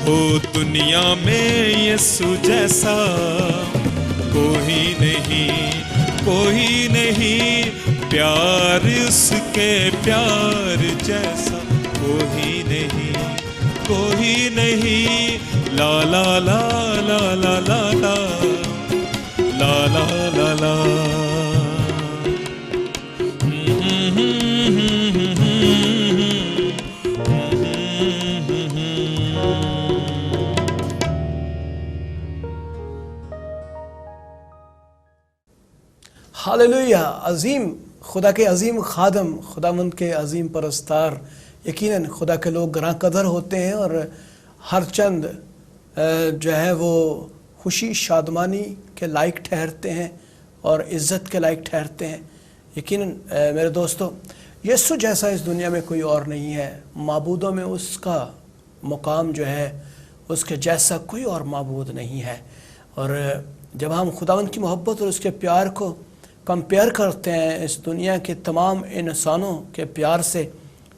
हो दुनिया में यीशु जैसा कोई नहीं, कोई नहीं। प्यार उसके प्यार जैसा कोई नहीं, कोई नहीं। ला ला ला ला ला ला ला ला ला ला ला। हालेलुया। अजीम खुदा के अजीम खादम, खुदावंद के अजीम परस्तार यकीनन खुदा के लोग ग्रां कदर होते हैं और हर चंद जो है वो खुशी शादमानी के लायक ठहरते हैं और इज़्ज़त के लायक ठहरते हैं। यकीनन मेरे दोस्तों, यीशु जैसा इस दुनिया में कोई और नहीं है। माबूदों में उसका मुकाम जो है उसके जैसा कोई और माबूद नहीं है। और जब हम खुदावंद की मोहब्बत और उसके प्यार को कंपेयर करते हैं इस दुनिया के तमाम इंसानों के प्यार से,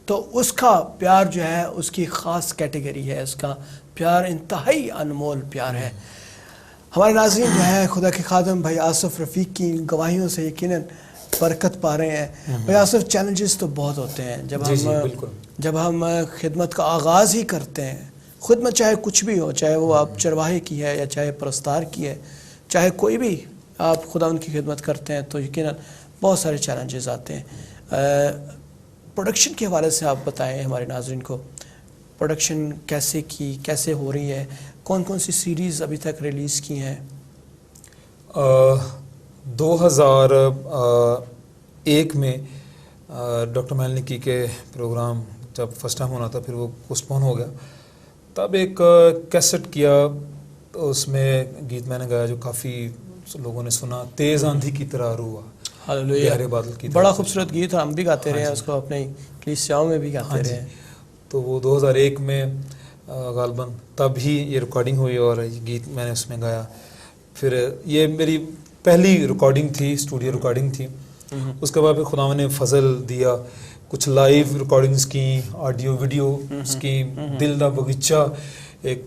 तो उसका प्यार जो है उसकी ख़ास कैटेगरी है। उसका प्यार इंतहाई अनमोल प्यार है। हमारे नाज़रीन जो है खुदा के खादम भाई आसिफ रफ़ीक की गवाहियों से यकीनन बरकत पा रहे हैं। भाई आसिफ, चैलेंजेस तो बहुत होते हैं जब हम खिदमत का आगाज़ ही करते हैं। खिदमत चाहे कुछ भी हो, चाहे वो आप चरवाहे की है या चाहे परस्तार की है, चाहे कोई भी आप खुदा उनकी खिदमत करते हैं, तो यकीनन बहुत सारे चैलेंजेस आते हैं। प्रोडक्शन के हवाले से आप बताएं हमारे नाज़रीन को, प्रोडक्शन कैसे हो रही है, कौन कौन सी सीरीज़ अभी तक रिलीज़ की हैं? 2001 में डॉक्टर मैलनिकी के प्रोग्राम जब फर्स्ट टाइम होना था, फिर वो पोस्टपोन हो गया। तब एक कैसेट किया, तो उसमें गीत मैंने गाया जो काफ़ी लोगों ने सुना। तेज़ आंधी की तरह रूह, गहरे बादल की तरह। बड़ा खूबसूरत गीत, हम भी गाते रहे हैं उसको, अपने कलीसियाओं में भी गाते रहे हैं। तो वो 2001 में गालबन तब ही ये रिकॉर्डिंग हुई और ये गीत मैंने उसमें गाया। फिर ये मेरी पहली रिकॉर्डिंग थी, स्टूडियो रिकॉर्डिंग थी। उसके बाद फिर खुदा ने फजल दिया, कुछ लाइव रिकॉर्डिंग्स की, ऑडियो वीडियो की। दिल दा बगीचा एक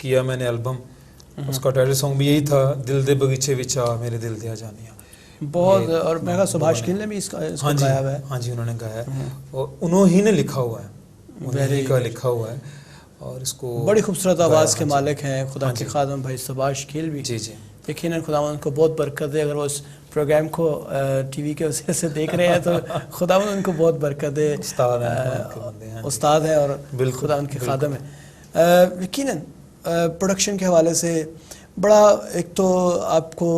किया मैंने एल्बम, उसका टाइटल सॉन्ग भी यही था, दिल दे बगीचे विच आ मेरे दिल दिया जानिया। बहुत, और मैं कहा सुभाष खिल ने भी इसको गाया हुआ है। हाँ जी, उन्होंने गाया है और उन्होंने ने लिखा हुआ है, उन्हीं का लिखा हुआ है। और इसको बड़ी खूबसूरत आवाज़ के मालिक हैं खुदा के खादम भाई सुभाष खिल भी। जी जी, यकीनन खुदावंद को बहुत बरकत दे। अगर वो इस प्रोग्राम को टीवी के वसीले से देख रहे हैं तो खुदावंद उनको बहुत बरकत दे। उस्ताद है और खुदा उनके खादम है। यकीनन प्रोडक्शन के हवाले से बड़ा, एक तो आपको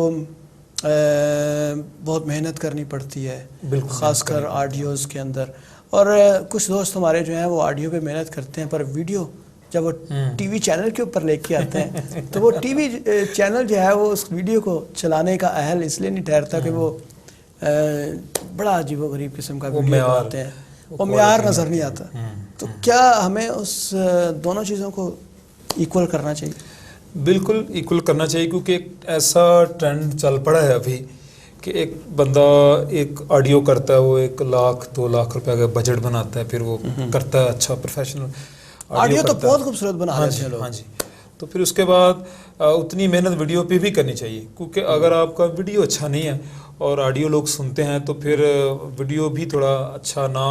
बहुत मेहनत करनी पड़ती है, ख़ासकर ऑडियोज़ के अंदर। और कुछ दोस्त हमारे जो हैं वो ऑडियो पे मेहनत करते हैं, पर वीडियो जब वो टीवी चैनल के ऊपर लेके आते हैं तो वो टीवी चैनल जो है वो उस वीडियो को चलाने का अहल इसलिए नहीं ठहरता कि वो बड़ा अजीबोगरीब किस्म का वीडियो बनाते हैं, वो मेयार नज़र नहीं आता। तो क्या हमें उस दोनों चीज़ों को इक्वल करना चाहिए? बिल्कुल इक्वल करना चाहिए, क्योंकि एक ऐसा ट्रेंड चल पड़ा है अभी कि एक बंदा एक ऑडियो करता है, वो 1 लाख 2 लाख रुपए का बजट बनाता है, फिर वो करता है अच्छा प्रोफेशनल ऑडियो तो बहुत खूबसूरत बना रहे हैं लोग। हाँ जी, तो फिर उसके बाद उतनी मेहनत वीडियो पे भी करनी चाहिए, क्योंकि अगर आपका वीडियो अच्छा नहीं है और ऑडियो लोग सुनते हैं तो फिर वीडियो भी थोड़ा अच्छा ना,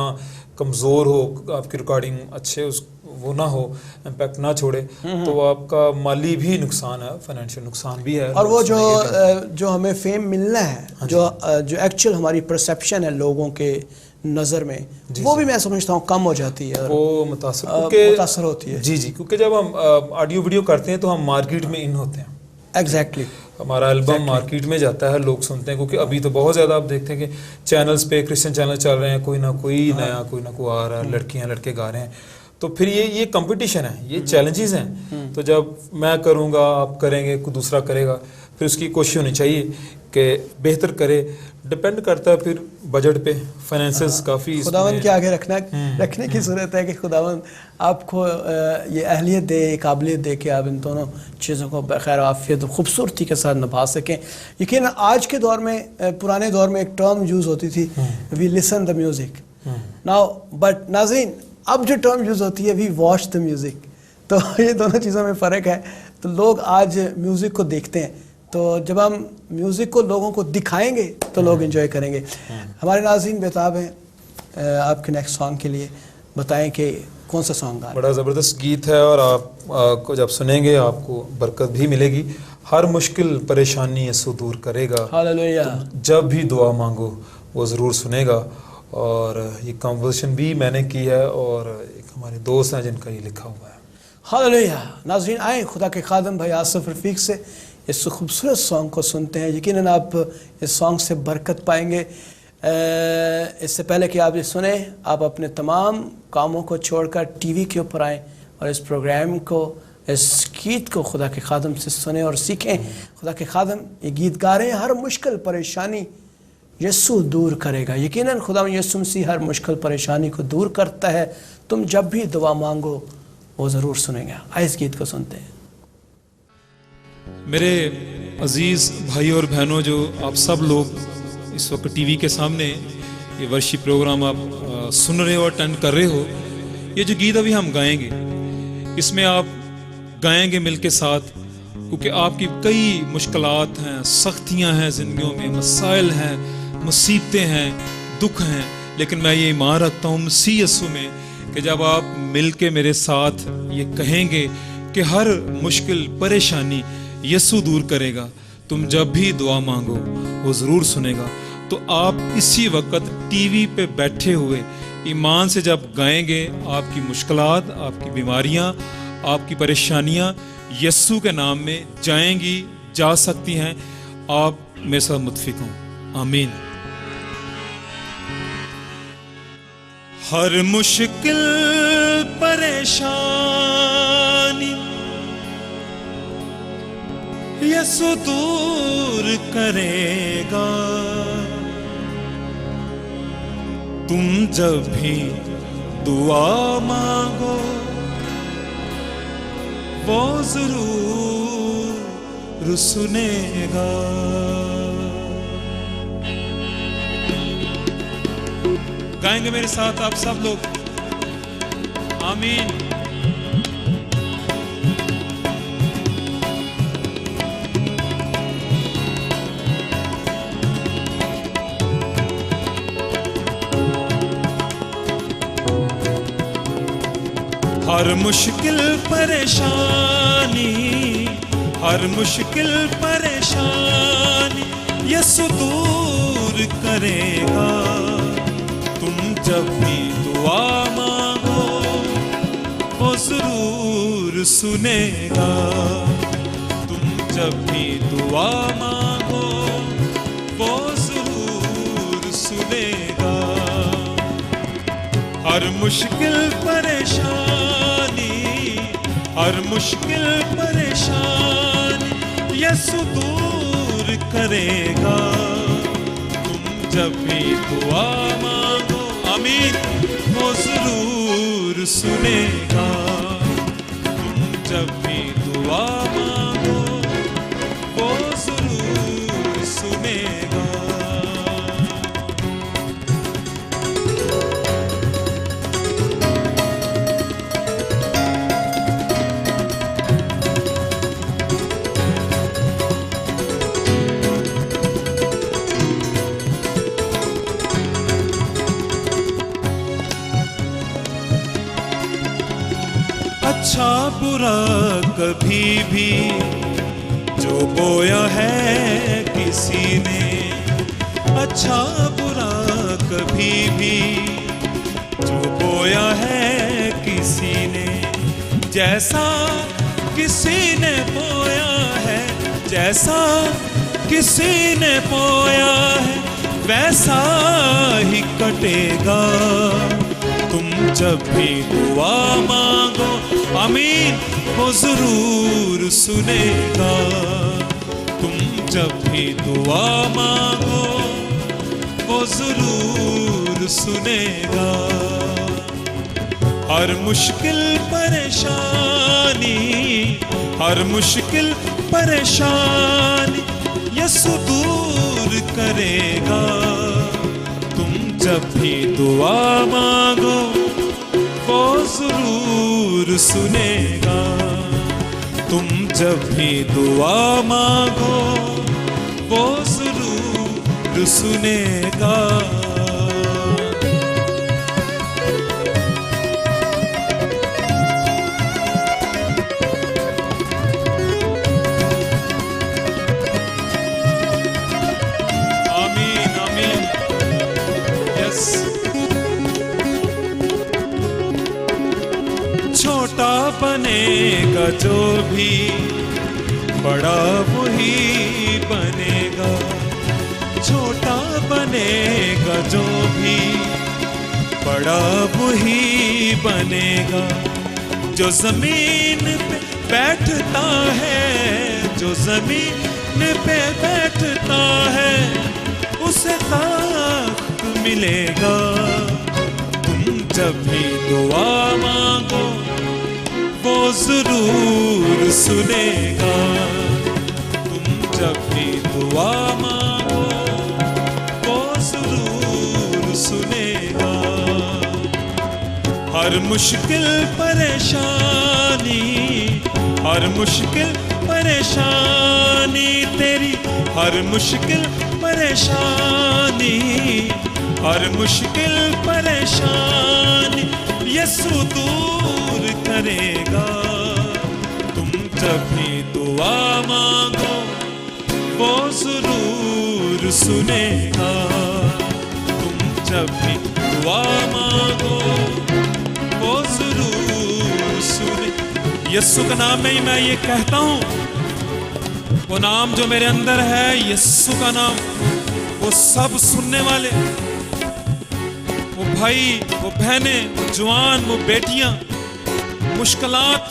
कमज़ोर हो, आपकी रिकॉर्डिंग अच्छे वो ना हो, इम्पैक्ट ना छोड़े, तो आपका माली भी नुकसान है, फाइनेंशियल नुकसान भी है। और वो जो हमें फेम मिलना है, जो एक्चुअल हमारी परसेप्शन है लोगों के नज़र में, वो भी मैं समझता हूँ कम हो जाती है, वो मुतासर होती है। जी, क्योंकि जब हम ऑडियो वीडियो करते हैं तो हम मार्केट में इन होते हैं। एग्जैक्टली हमारा एल्बम मार्केट में जाता है, लोग सुनते हैं, क्योंकि अभी तो बहुत ज़्यादा आप देखते हैं कि चैनल्स पे क्रिश्चियन चैनल चल रहे हैं, कोई ना कोई नया कोई आ रहा है, लड़कियां लड़के गा रहे हैं, तो फिर ये कंपटीशन है, ये चैलेंजेस हैं। तो जब मैं करूँगा, आप करेंगे, कोई दूसरा करेगा, फिर उसकी कोशिश होनी चाहिए कि बेहतर करे। डिपेंड करता है फिर बजट पे, फाइनेंसेस काफ़ी खुदावन के आगे रखने की ज़रूरत है कि खुदावन आपको ये अहलियत दे, काबिलियत दे कि आप इन दोनों चीज़ों को बखैर आफियत खूबसूरती के साथ निभा सकें। यकीन आज के दौर में, पुराने दौर में एक टर्म यूज़ होती थी, we listen the music now, but नाज़रीन अब जो टर्म यूज़ होती है वी वॉच द म्यूज़िक। तो ये दोनों चीज़ों में फ़र्क है। तो लोग आज म्यूज़िक को देखते हैं, तो जब हम म्यूज़िक को लोगों को दिखाएंगे तो लोग एंजॉय करेंगे। हमारे नाज़रीन बेताब हैं आपके नेक्स्ट सॉन्ग के लिए, बताएं कि कौन सा सॉन्ग गा रहे हैं? बड़ा ज़बरदस्त गीत है और आपको जब सुनेंगे आपको बरकत भी मिलेगी। हर मुश्किल परेशानी यीशु दूर करेगा, हालेलुया। जब भी दुआ मांगो वो ज़रूर सुनेगा। और ये कंपोजिशन भी मैंने की है और एक हमारे दोस्त हैं जिनका ये लिखा हुआ है। हालेलुया। नाज़रीन आए खुदा के खादम भाई आसिफ रफ़ीक से इस खूबसूरत सॉन्ग को सुनते हैं। यकीनन आप इस सॉन्ग से बरकत पाएंगे। इससे पहले कि आप ये सुने, आप अपने तमाम कामों को छोड़कर टीवी के ऊपर आएँ और इस प्रोग्राम को, इस गीत को खुदा के खादम से सुने और सीखें। खुदा के खादम ये गीत गा रहे हैं, हर मुश्किल परेशानी यीशु दूर करेगा। यकीनन खुदा यीशु मसीह हर मुश्किल परेशानी को दूर करता है। तुम जब भी दुआ मांगो वो ज़रूर सुनेंगे। आइए इस गीत को सुनते हैं। मेरे अजीज़ भाई और बहनों, जो आप सब लोग इस वक्त टीवी के सामने ये वर्शिप प्रोग्राम आप सुन रहे हो, अटेंड कर रहे हो, ये जो गीत अभी हम गाएंगे, इसमें आप गाएंगे मिलके साथ, क्योंकि आपकी कई मुश्किलात हैं, सख्तियां हैं ज़िंदगियों में, मसाइल हैं, मुसीबतें हैं, दुख हैं, लेकिन मैं ये ईमान रखता हूँ मसीह यीशु में कि जब आप मिलके मेरे साथ ये कहेंगे कि हर मुश्किल परेशानी यीशु दूर करेगा, तुम जब भी दुआ मांगो वो ज़रूर सुनेगा, तो आप इसी वक्त टीवी पे बैठे हुए ईमान से जब गाएंगे, आपकी मुश्किलात, आपकी बीमारियां, आपकी परेशानियां यीशु के नाम में जाएंगी, जा सकती हैं। आप मेरे साथ मुत्फिक हों। आमीन। हर मुश्किल परेशानी यीशु दूर करेगा, तुम जब भी दुआ मांगो वो जरूर सुनेगा। गाएंगे मेरे साथ आप सब लोग। आमीन। हर मुश्किल परेशानी हर मुश्किल परेशानी यीशु दूर करेगा। तुम जब भी दुआ मांगो वो जरूर सुनेगा। तुम जब भी दुआ मांगो वो जरूर सुनेगा। हर मुश्किल परेशानी, हर मुश्किल परेशानी यीशु दूर करेगा। तुम जब भी दुआ मांगो, आमीन, वो जरूर सुनेगा। तुम जब भी दुआ मांगो वो जरूर सुनेगा। अच्छा बुरा कभी भी जो बोया है किसी ने, अच्छा बुरा कभी भी जो बोया है किसी ने, जैसा किसी ने बोया है, जैसा किसी ने बोया है वैसा ही कटेगा। तुम जब भी दुआ मांगो, आमीन, वो जरूर सुनेगा। तुम जब भी दुआ मांगो वो जरूर सुनेगा। हर मुश्किल परेशानी, हर मुश्किल परेशानी यीशु दूर करेगा। तुम जब भी दुआ मांगो वो जरूर सुनेगा। तुम जब भी दुआ मांगो वो जरूर सुनेगा। आमीन, आमीन, यस। छोटा बनेगा जो भी बड़ा वही बनेगा। छोटा बनेगा जो भी बड़ा वही बनेगा। जो जमीन पे बैठता है, जो जमीन पे बैठता है उसे ताकत मिलेगा। तुम जब भी दुआ मांगो वो जरूर सुनेगा। तुम जब भी दुआ मांगो वो जरूर सुनेगा। हर मुश्किल परेशानी, हर मुश्किल परेशानी तेरी, हर मुश्किल परेशानी, हर मुश्किल परेशानी यीशु दूर करेगा। तुम जब भी दुआ मांगो वो जरूर सुनेगा। तुम जब भी दुआ मांगो वो जरूर सुने। यीशु का नाम में ही मैं ये कहता हूँ, वो नाम जो मेरे अंदर है, यीशु का नाम, वो सब सुनने वाले, वो भाई, वो बहनें, वो जवान, वो बेटियां, मुश्किलात,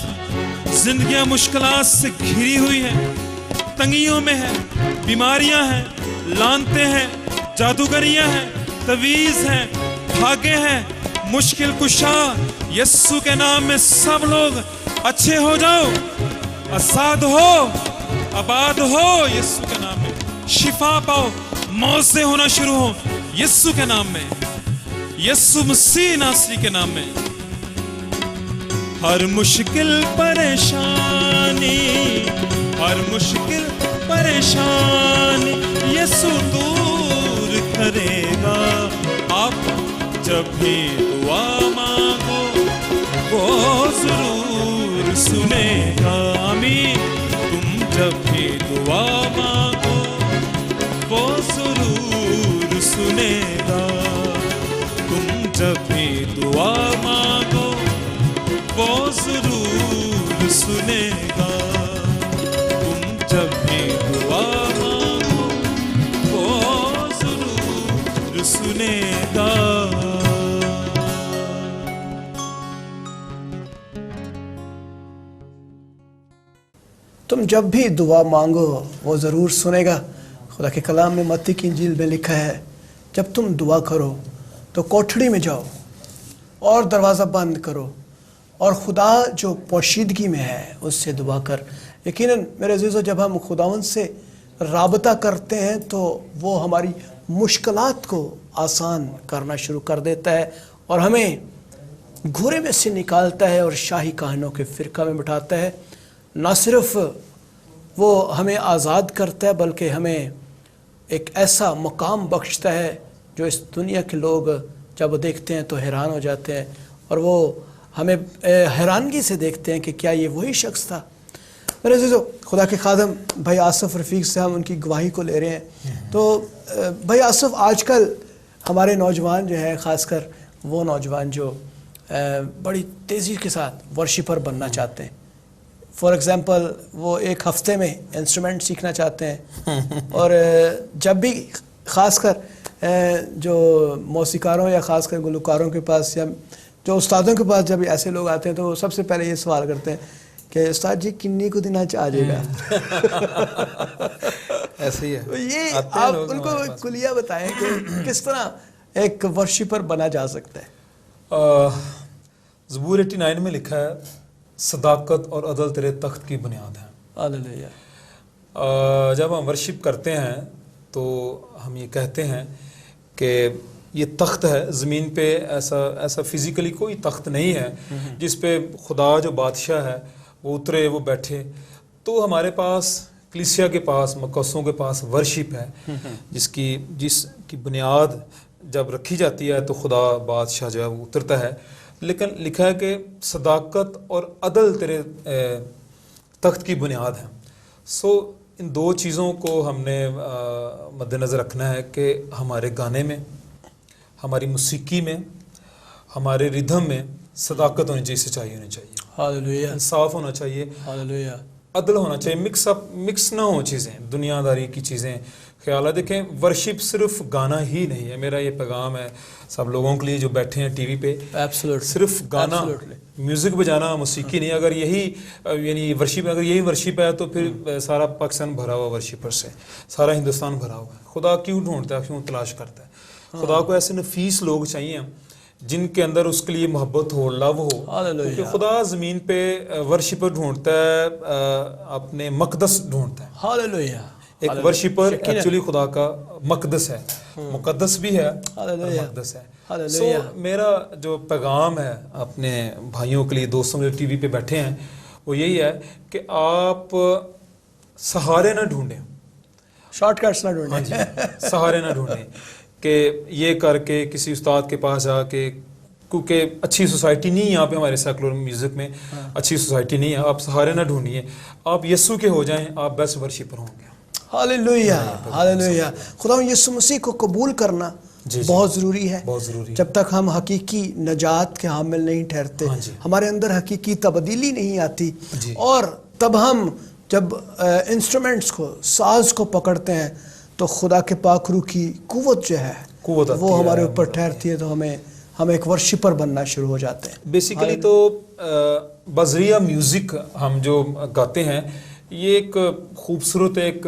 जिंदगियां मुश्किलात से घिरी हुई है, तंगियों में है, बीमारियां हैं, लानते हैं, जादूगरियां हैं, तवीज हैं, भागे हैं, मुश्किल कुशा, यीशु के नाम में सब लोग अच्छे हो जाओ, आजाद हो, आबाद हो। यीशु के नाम में शिफा पाओ, मौत से होना शुरू हो यीशु के नाम में, यीशु मसीह नासरी के नाम में। हर मुश्किल परेशानी, हर मुश्किल परेशानी यीशु दूर करेगा। आप जब भी दुआ मांगो वो जरूर सुनेगा। आमीन। तुम जब भी दुआ मांगो वो जरूर सुनेगा। तुम जब भी दुआ मांगो वो जरूर सुनेगा। तुम जब भी दुआ मांगो वो जरूर सुनेगा। तुम जब भी दुआ मांगो वो ज़रूर सुनेगा। खुदा के कलाम में मत्ती की इंजील में लिखा है, जब तुम दुआ करो तो कोठड़ी में जाओ और दरवाज़ा बंद करो और खुदा जो पोशीदगी में है उससे दुआ कर। यकीनन मेरे अज़ीज़ों, जब हम खुदावंद से राबता करते हैं तो वो हमारी मुश्किलात को आसान करना शुरू कर देता है और हमें घूरे में से निकालता है और शाही काहनों के फ़िरका में बिठाता है। ना सिर्फ वो हमें आज़ाद करता है बल्कि हमें एक ऐसा मकाम बख्शता है जो इस दुनिया के लोग जब देखते हैं तो हैरान हो जाते हैं और वो हमें हैरानगी से देखते हैं कि क्या ये वही शख्स था। मेरे अज़ीज़ों, खुदा के खादम भाई आसिफ रफ़ीक से हम उनकी गवाही को ले रहे हैं। तो भाई आसिफ, आजकल हमारे नौजवान जो हैं, ख़ासकर वो नौजवान जो बड़ी तेज़ी के साथ वर्शिपर बनना चाहते हैं। फॉर एग्ज़ाम्पल वो एक हफ़्ते में इंस्ट्रूमेंट सीखना चाहते हैं और जब भी ख़ासकर जो मौसीकारों या ख़ासकर गुलकारों के पास या जो उस्तादों के पास जब ऐसे लोग आते हैं तो सबसे पहले ये सवाल करते हैं कि उस्ताद जी किन्नी को दिन आ जाएगा। ऐसे ही है। तो ये आप उनको कुलिया बताएं कि किस तरह एक वर्शिपर बना जा सकता है। ज़बूर 89 में लिखा है, सदाकत और अदल तेरे तख्त की बुनियाद है। हालेलुया। जब हम वर्शिप करते हैं तो हम ये कहते हैं कि ये तख्त है ज़मीन पे, ऐसा फिज़िकली कोई तख्त नहीं है जिस पे खुदा जो बादशाह है वो उतरे, वो बैठे। तो हमारे पास कलीसिया के पास, मकदसों के पास वर्शिप है जिसकी बुनियाद जब रखी जाती है तो खुदा बादशाह जो है वो उतरता है। लेकिन लिखा है कि सदाकत और अदल तेरे तख्त की बुनियाद है। सो इन दो चीज़ों को हमने मद्देनज़र रखना है कि हमारे गाने में, हमारी मौसीकी में, हमारे रिदम में सदाकत होनी चाहिए, सच्चाई होनी चाहिए, हालेलुया, इंसाफ होना चाहिए, हालेलुया, अदल होना चाहिए। मिक्स ना हो चीज़ें, दुनियादारी की चीज़ें, ख्याल है। देखें, वर्शिप सिर्फ गाना ही नहीं है। मेरा ये पैगाम है सब लोगों के लिए जो बैठे हैं टीवी पे, सिर्फ गाना, म्यूज़िक बजाना, मौसीकी नहीं। अगर यही यानी वर्शिप, अगर यही वर्शिप है तो फिर सारा पाकिस्तान भरा हुआ वर्शिपर से, सारा हिंदुस्तान भरा हुआ है। खुदा क्यों ढूंढता है, क्यों तलाश करता है? खुदा को ऐसे नफीस लोग चाहिए जिनके अंदर उसके लिए मोहब्बत हो, लव हो। क्योंकि खुदा ज़मीन पे वर्शिपर ढूंढता है, अपने मकदस ढूंढता है। हालेलुया। एक वर्शिपर एक्चुअली खुदा का मकदस है, मुकद्दस भी है, मकदस है। सो मेरा जो पैगाम है अपने भाइयों के लिए, दोस्तों के लिए टीवी पे बैठे हैं, वो यही है कि आप सहारे ना ढूंढें, शॉर्टकट्स ना ढूंढें। हाँ जी, सहारे ना ढूंढें कि ये करके किसी उस्ताद के पास जाके, क्योंकि अच्छी सोसाइटी नहीं है यहाँ पे हमारे सेकुलर म्यूज़िक में, अच्छी सोसाइटी नहीं है। आप सहारे ना ढूंढिए, आप यीशु के हो जाएं, आप बेस्ट वर्शिपर होंगे। Hallelujah, hallelujah. खुदा यीशु मसीह को कबूल करना बहुत ज़रूरी है। बहुत ज़रूरी। जब तक हम हकीकी नजात के हामिल नहीं ठहरते, हमारे अंदर हकीकी तब्दीली नहीं आती, और तब हम जब इंस्ट्रूमेंट्स को, साज को पकड़ते हैं तो खुदा के पाक रूह की कुव्वत जो है वो हमारे ऊपर ठहरती है, तो हम एक वर्शिपर बनना शुरू हो जाते हैं। बेसिकली तो बजरिया म्यूज़िक हम जो गाते हैं, ये एक खूबसूरत एक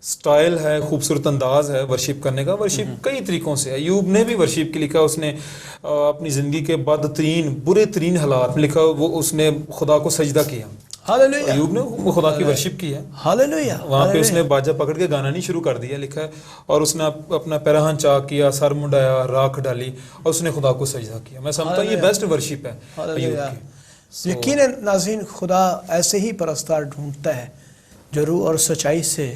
स्टाइल है, खूबसूरत अंदाज है वर्शिप करने का। वर्शिप कई तरीक़ों से है। अय्यूब ने भी वर्शिप की लिखा, उसने अपनी ज़िंदगी के बदतरीन, बुरे तरीन हालात में लिखा, वो उसने खुदा को सजदा किया। हालेलुया। अय्यूब ने खुदा की वर्शिप की है। हालेलुया। वहाँ पे उसने बाजा पकड़ के गाना नहीं शुरू कर दिया, लिखा है, और उसने अपना पैराहन चाक किया, सर मुंडाया, राख डाली और उसने खुदा को सजदा किया। मैं समझता हूँ ये बेस्ट वर्शिप है अय्यूब की। यकीनन नाज़रीन, खुदा ऐसे ही परस्तार ढूंढता है जो रूह और सच्चाई से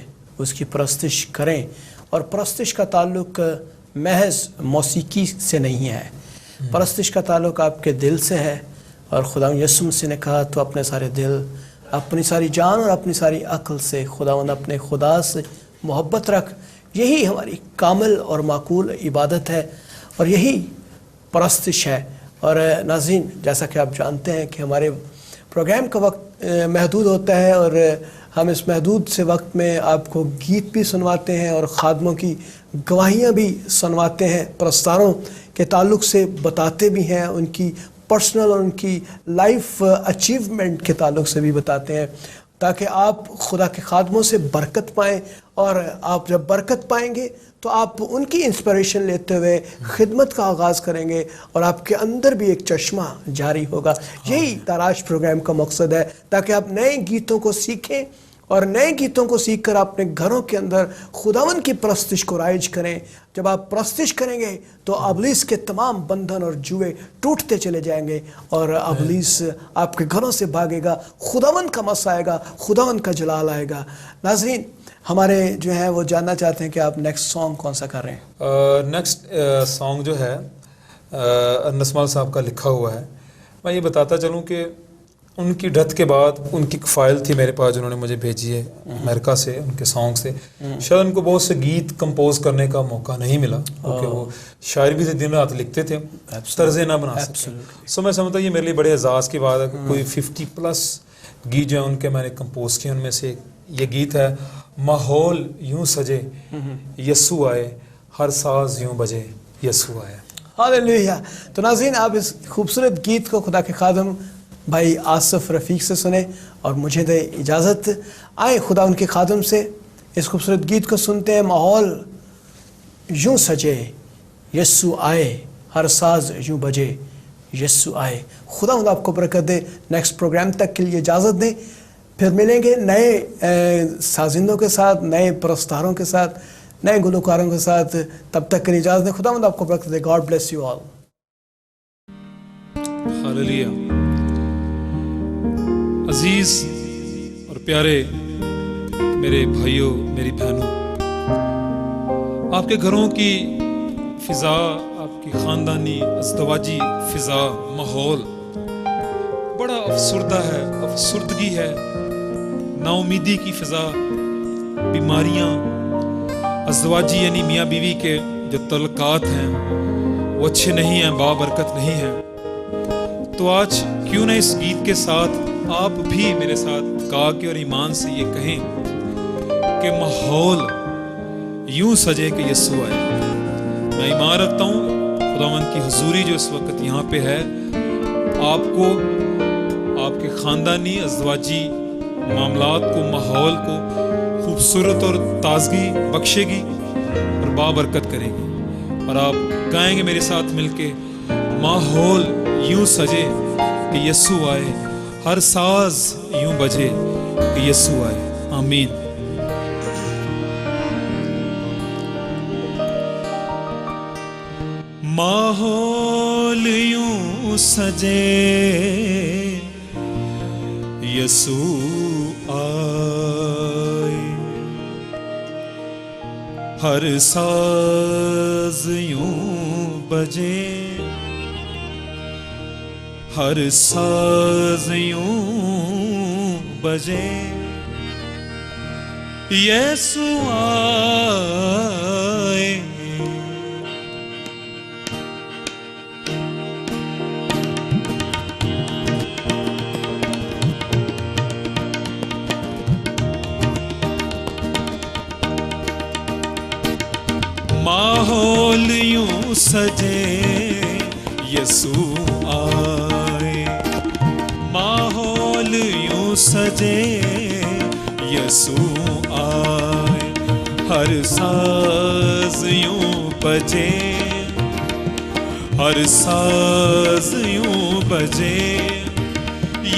उसकी परस्तिश करें, और परस्तिश का ताल्लुक महज मौसीकी से नहीं है, परस्तिश का ताल्लुक आपके दिल से है। और खुदा यीशु मसीह ने कहा, तो अपने सारे दिल, अपनी सारी जान और अपनी सारी अक्ल से खुदावंद अपने खुदा से मोहब्बत रख। यही हमारी कामिल और माकूल इबादत है और यही परस्तिश है। और नाज़रीन, जैसा कि आप जानते हैं कि हमारे प्रोग्राम का वक्त महदूद होता है और हम इस महदूद से वक्त में आपको गीत भी सुनवाते हैं और खादमों की गवाहियाँ भी सुनवाते हैं, परस्तारों के ताल्लुक़ से बताते भी हैं, उनकी पर्सनल और उनकी लाइफ अचीवमेंट के ताल्लुक़ से भी बताते हैं, ताकि आप खुदा के खादमों से बरकत पाएँ। और आप जब बरकत पाएंगे तो आप उनकी इंस्पिरेशन लेते हुए खिदमत का आगाज़ करेंगे और आपके अंदर भी एक चश्मा जारी होगा। यही ताराश प्रोग्राम का मकसद है, ताकि आप नए गीतों को सीखें और नए गीतों को सीखकर अपने घरों के अंदर खुदावन की परस्तिश को राइज करें। जब आप परस्तिश करेंगे तो अबलीस के तमाम बंधन और जुए टूटते चले जाएंगे और अबलीस आपके घरों से भागेगा, खुदावन का मस आएगा, खुदावन का जलाल आएगा। नाज़रीन, हमारे जो है वो जानना चाहते हैं कि आप नेक्स्ट सॉन्ग कौन सा कर रहे हैं। नेक्स्ट सॉन्ग जो है नस्माल साहब का लिखा हुआ है। मैं ये बताता चलूँ कि उनकी डेथ के बाद उनकी एक फ़ाइल थी मेरे पास, जिन्होंने मुझे भेजी है अमेरिका से, उनके सॉन्ग से। शायद उनको बहुत से गीत कंपोज करने का मौका नहीं मिला, क्योंकि वो शायर भी थे, दिन रात लिखते थे, तर्ज़े ना बना सकते। सो मैं समझता हूँ ये मेरे लिए बड़े एजाज़ की बात है। कोई 50+ गीत जो है उनके मैंने कंपोज किए। उनमें से ये गीत है, माहौल यूं सजे यस्सु आए, हर साज यूं बजे यस्सु आए। हालेलुया। तो नाज़रीन, आप इस खूबसूरत गीत को खुदा के खादम भाई आसिफ रफ़ीक से सुने और मुझे दे इजाज़त। आए खुदा उनके खादम से इस खूबसूरत गीत को सुनते हैं। माहौल यूं सजे यस्सु आए, हर साज यूं बजे यस्सु आए। खुदा आपको बरकत दे। नेक्स्ट प्रोग्राम तक के लिए इजाज़त दें, फिर मिलेंगे नए साजिंदों के साथ, नए परस्तारों के साथ, नए गुलकारों के साथ। तब तक के लिए इजाज़त दें। खुदा आपको बरकत दे। God bless you all. Hallelujah. अजीज और प्यारे मेरे भाइयों, मेरी बहनों, आपके घरों की फिजा, आपकी खानदानी अज़दवाजी फिजा, माहौल बड़ा अफसुर्दा है, अफसुर्दगी है, नाउमीदी की फिजा, बीमारियां, अज़दवाजी यानी मियाँ बीवी के जो तल्कात हैं वो अच्छे नहीं हैं, बाबरकत नहीं हैं। तो आज क्यों ना इस गीत के साथ आप भी मेरे साथ गा के और ईमान से ये कहें कि माहौल यूं सजे कि यस्सु आए। मैं ईमान रखता हूँ खुदावंद की हुजूरी जो इस वक्त यहाँ पे है, आपको, आपके ख़ानदानी अज़दवाजी मामलात को, माहौल को खूबसूरत और ताजगी बख्शेगी और बाबरकत करेगी। और आप गाएंगे मेरे साथ मिलके, माहौल यूं सजे कि यस्सु आए, हर साज यूं बजे कि यस्सु आए। आमीन। माहौल यूं सजे यस्सु आए, हर साज यूं बजे, हर साज यूं बजे यस्सु आए। माहौल यूं सजे यस्सु आए, माहौल यूं सजे यस्सु आए, हर साज यूं बजे, हर साज यूं बजे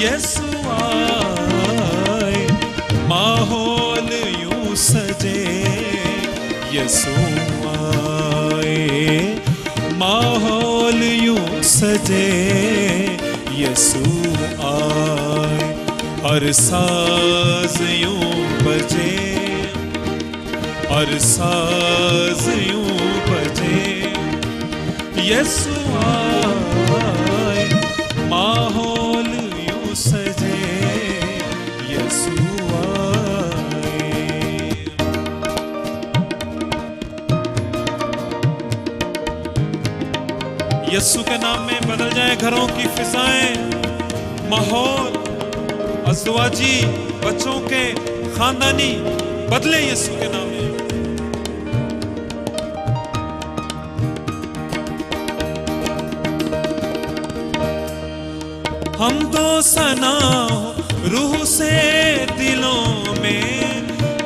यस्सु आए। माहौल यूं सजे यस्सु आए, माहौल यूं सजे यस्सु आए, हर साज यूं बजे, हर साज यूं बजे यस्सु आए। माहौल यूं सजे यीशु आए। यीशु के नाम में बदल जाए घरों की फिजाएं, माहौल, अज़वाजी, बच्चों के खानदानी बदले यीशु के नाम में। हम तो सना हो रूह से दिलों में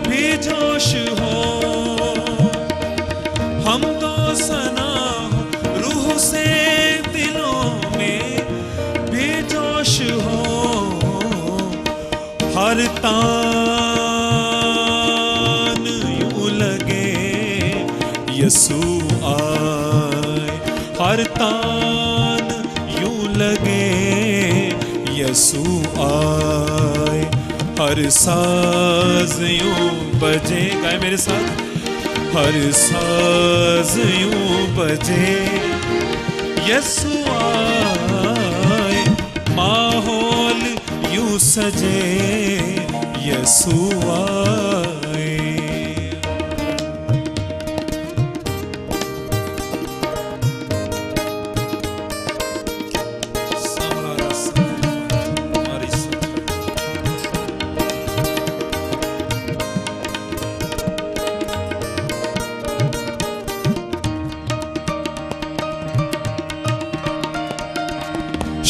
भी जोश हो, हम तो सना हो रूह से दिलों में भी जोश हो। हर तान यूं लगे यीशु आए, हर तान यूं लगे यीशु आए, हर साज यूं बजे, गाए मेरे साथ, हर साज यूं बजे यीशु आए, माहौल यूं सजे यीशु आए।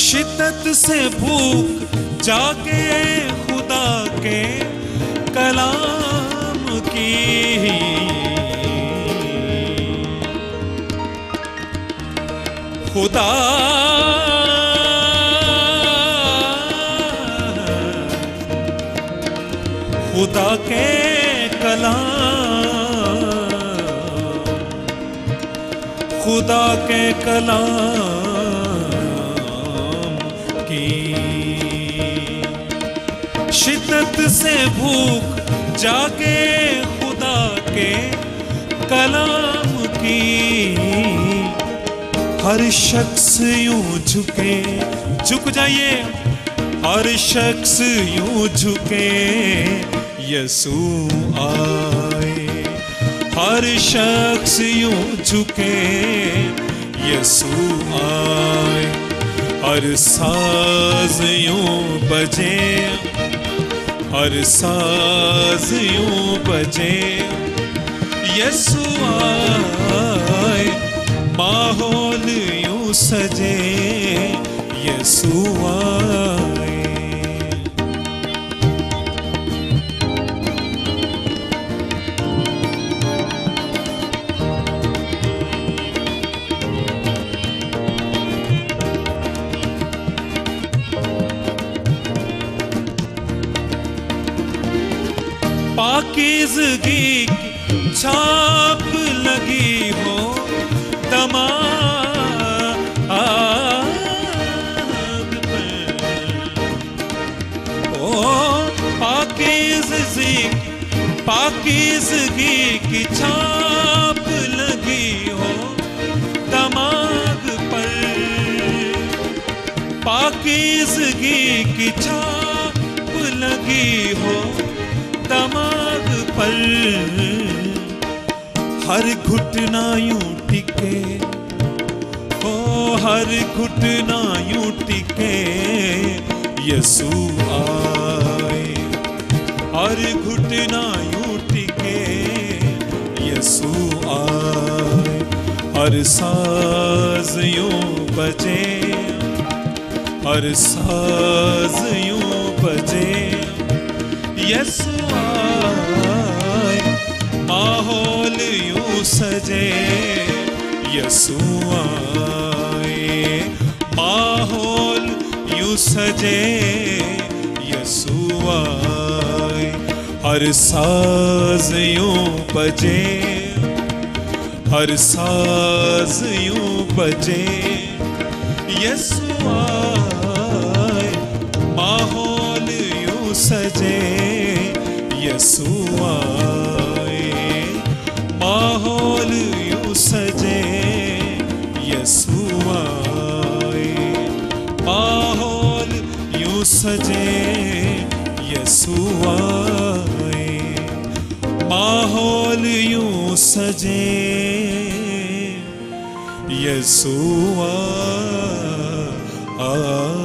शिद्दत से भूख जागे खुदा के कलाम की, खुदा खुदा के कलाम, खुदा के कलाम शिद्दत से भूख जागे खुदा के कलाम की। हर शख्स यूं झुके, झुक जाइए, हर शख्स यूं झुके यीशु आए, हर शख्स यूं झुके यीशु आए, हर साज यूं बजे, हर साज यूं बजे यीशु आए, माहौल यूं सजे यीशु आए। पाकीज़गी की छाप लगी हो दमाग पर, ओ पाकीज़गी की छाप लगी हो दमाग पर, पाकीज़गी की छाप लगी हो दमाग पर। हर घुटना यूं टिके, ओ हर घुटना यूं टिके यीशु आए, हर घुटना यूं टिके यीशु आए, हर साज यूं बजे, हर साज यूं बजे यीशु आए, माहौल यूं सजे यीशु आए, माहौल यूं सजे यीशु आए, हर साज यूं बजे, हर साज यूं बजे यीशु आए, माहौल यूं सजे यीशु आए, माहौल यूं सजे यीशु आए, माहौल यूं सजे यीशु आए, माहौल यूं सजे, यीशु आए।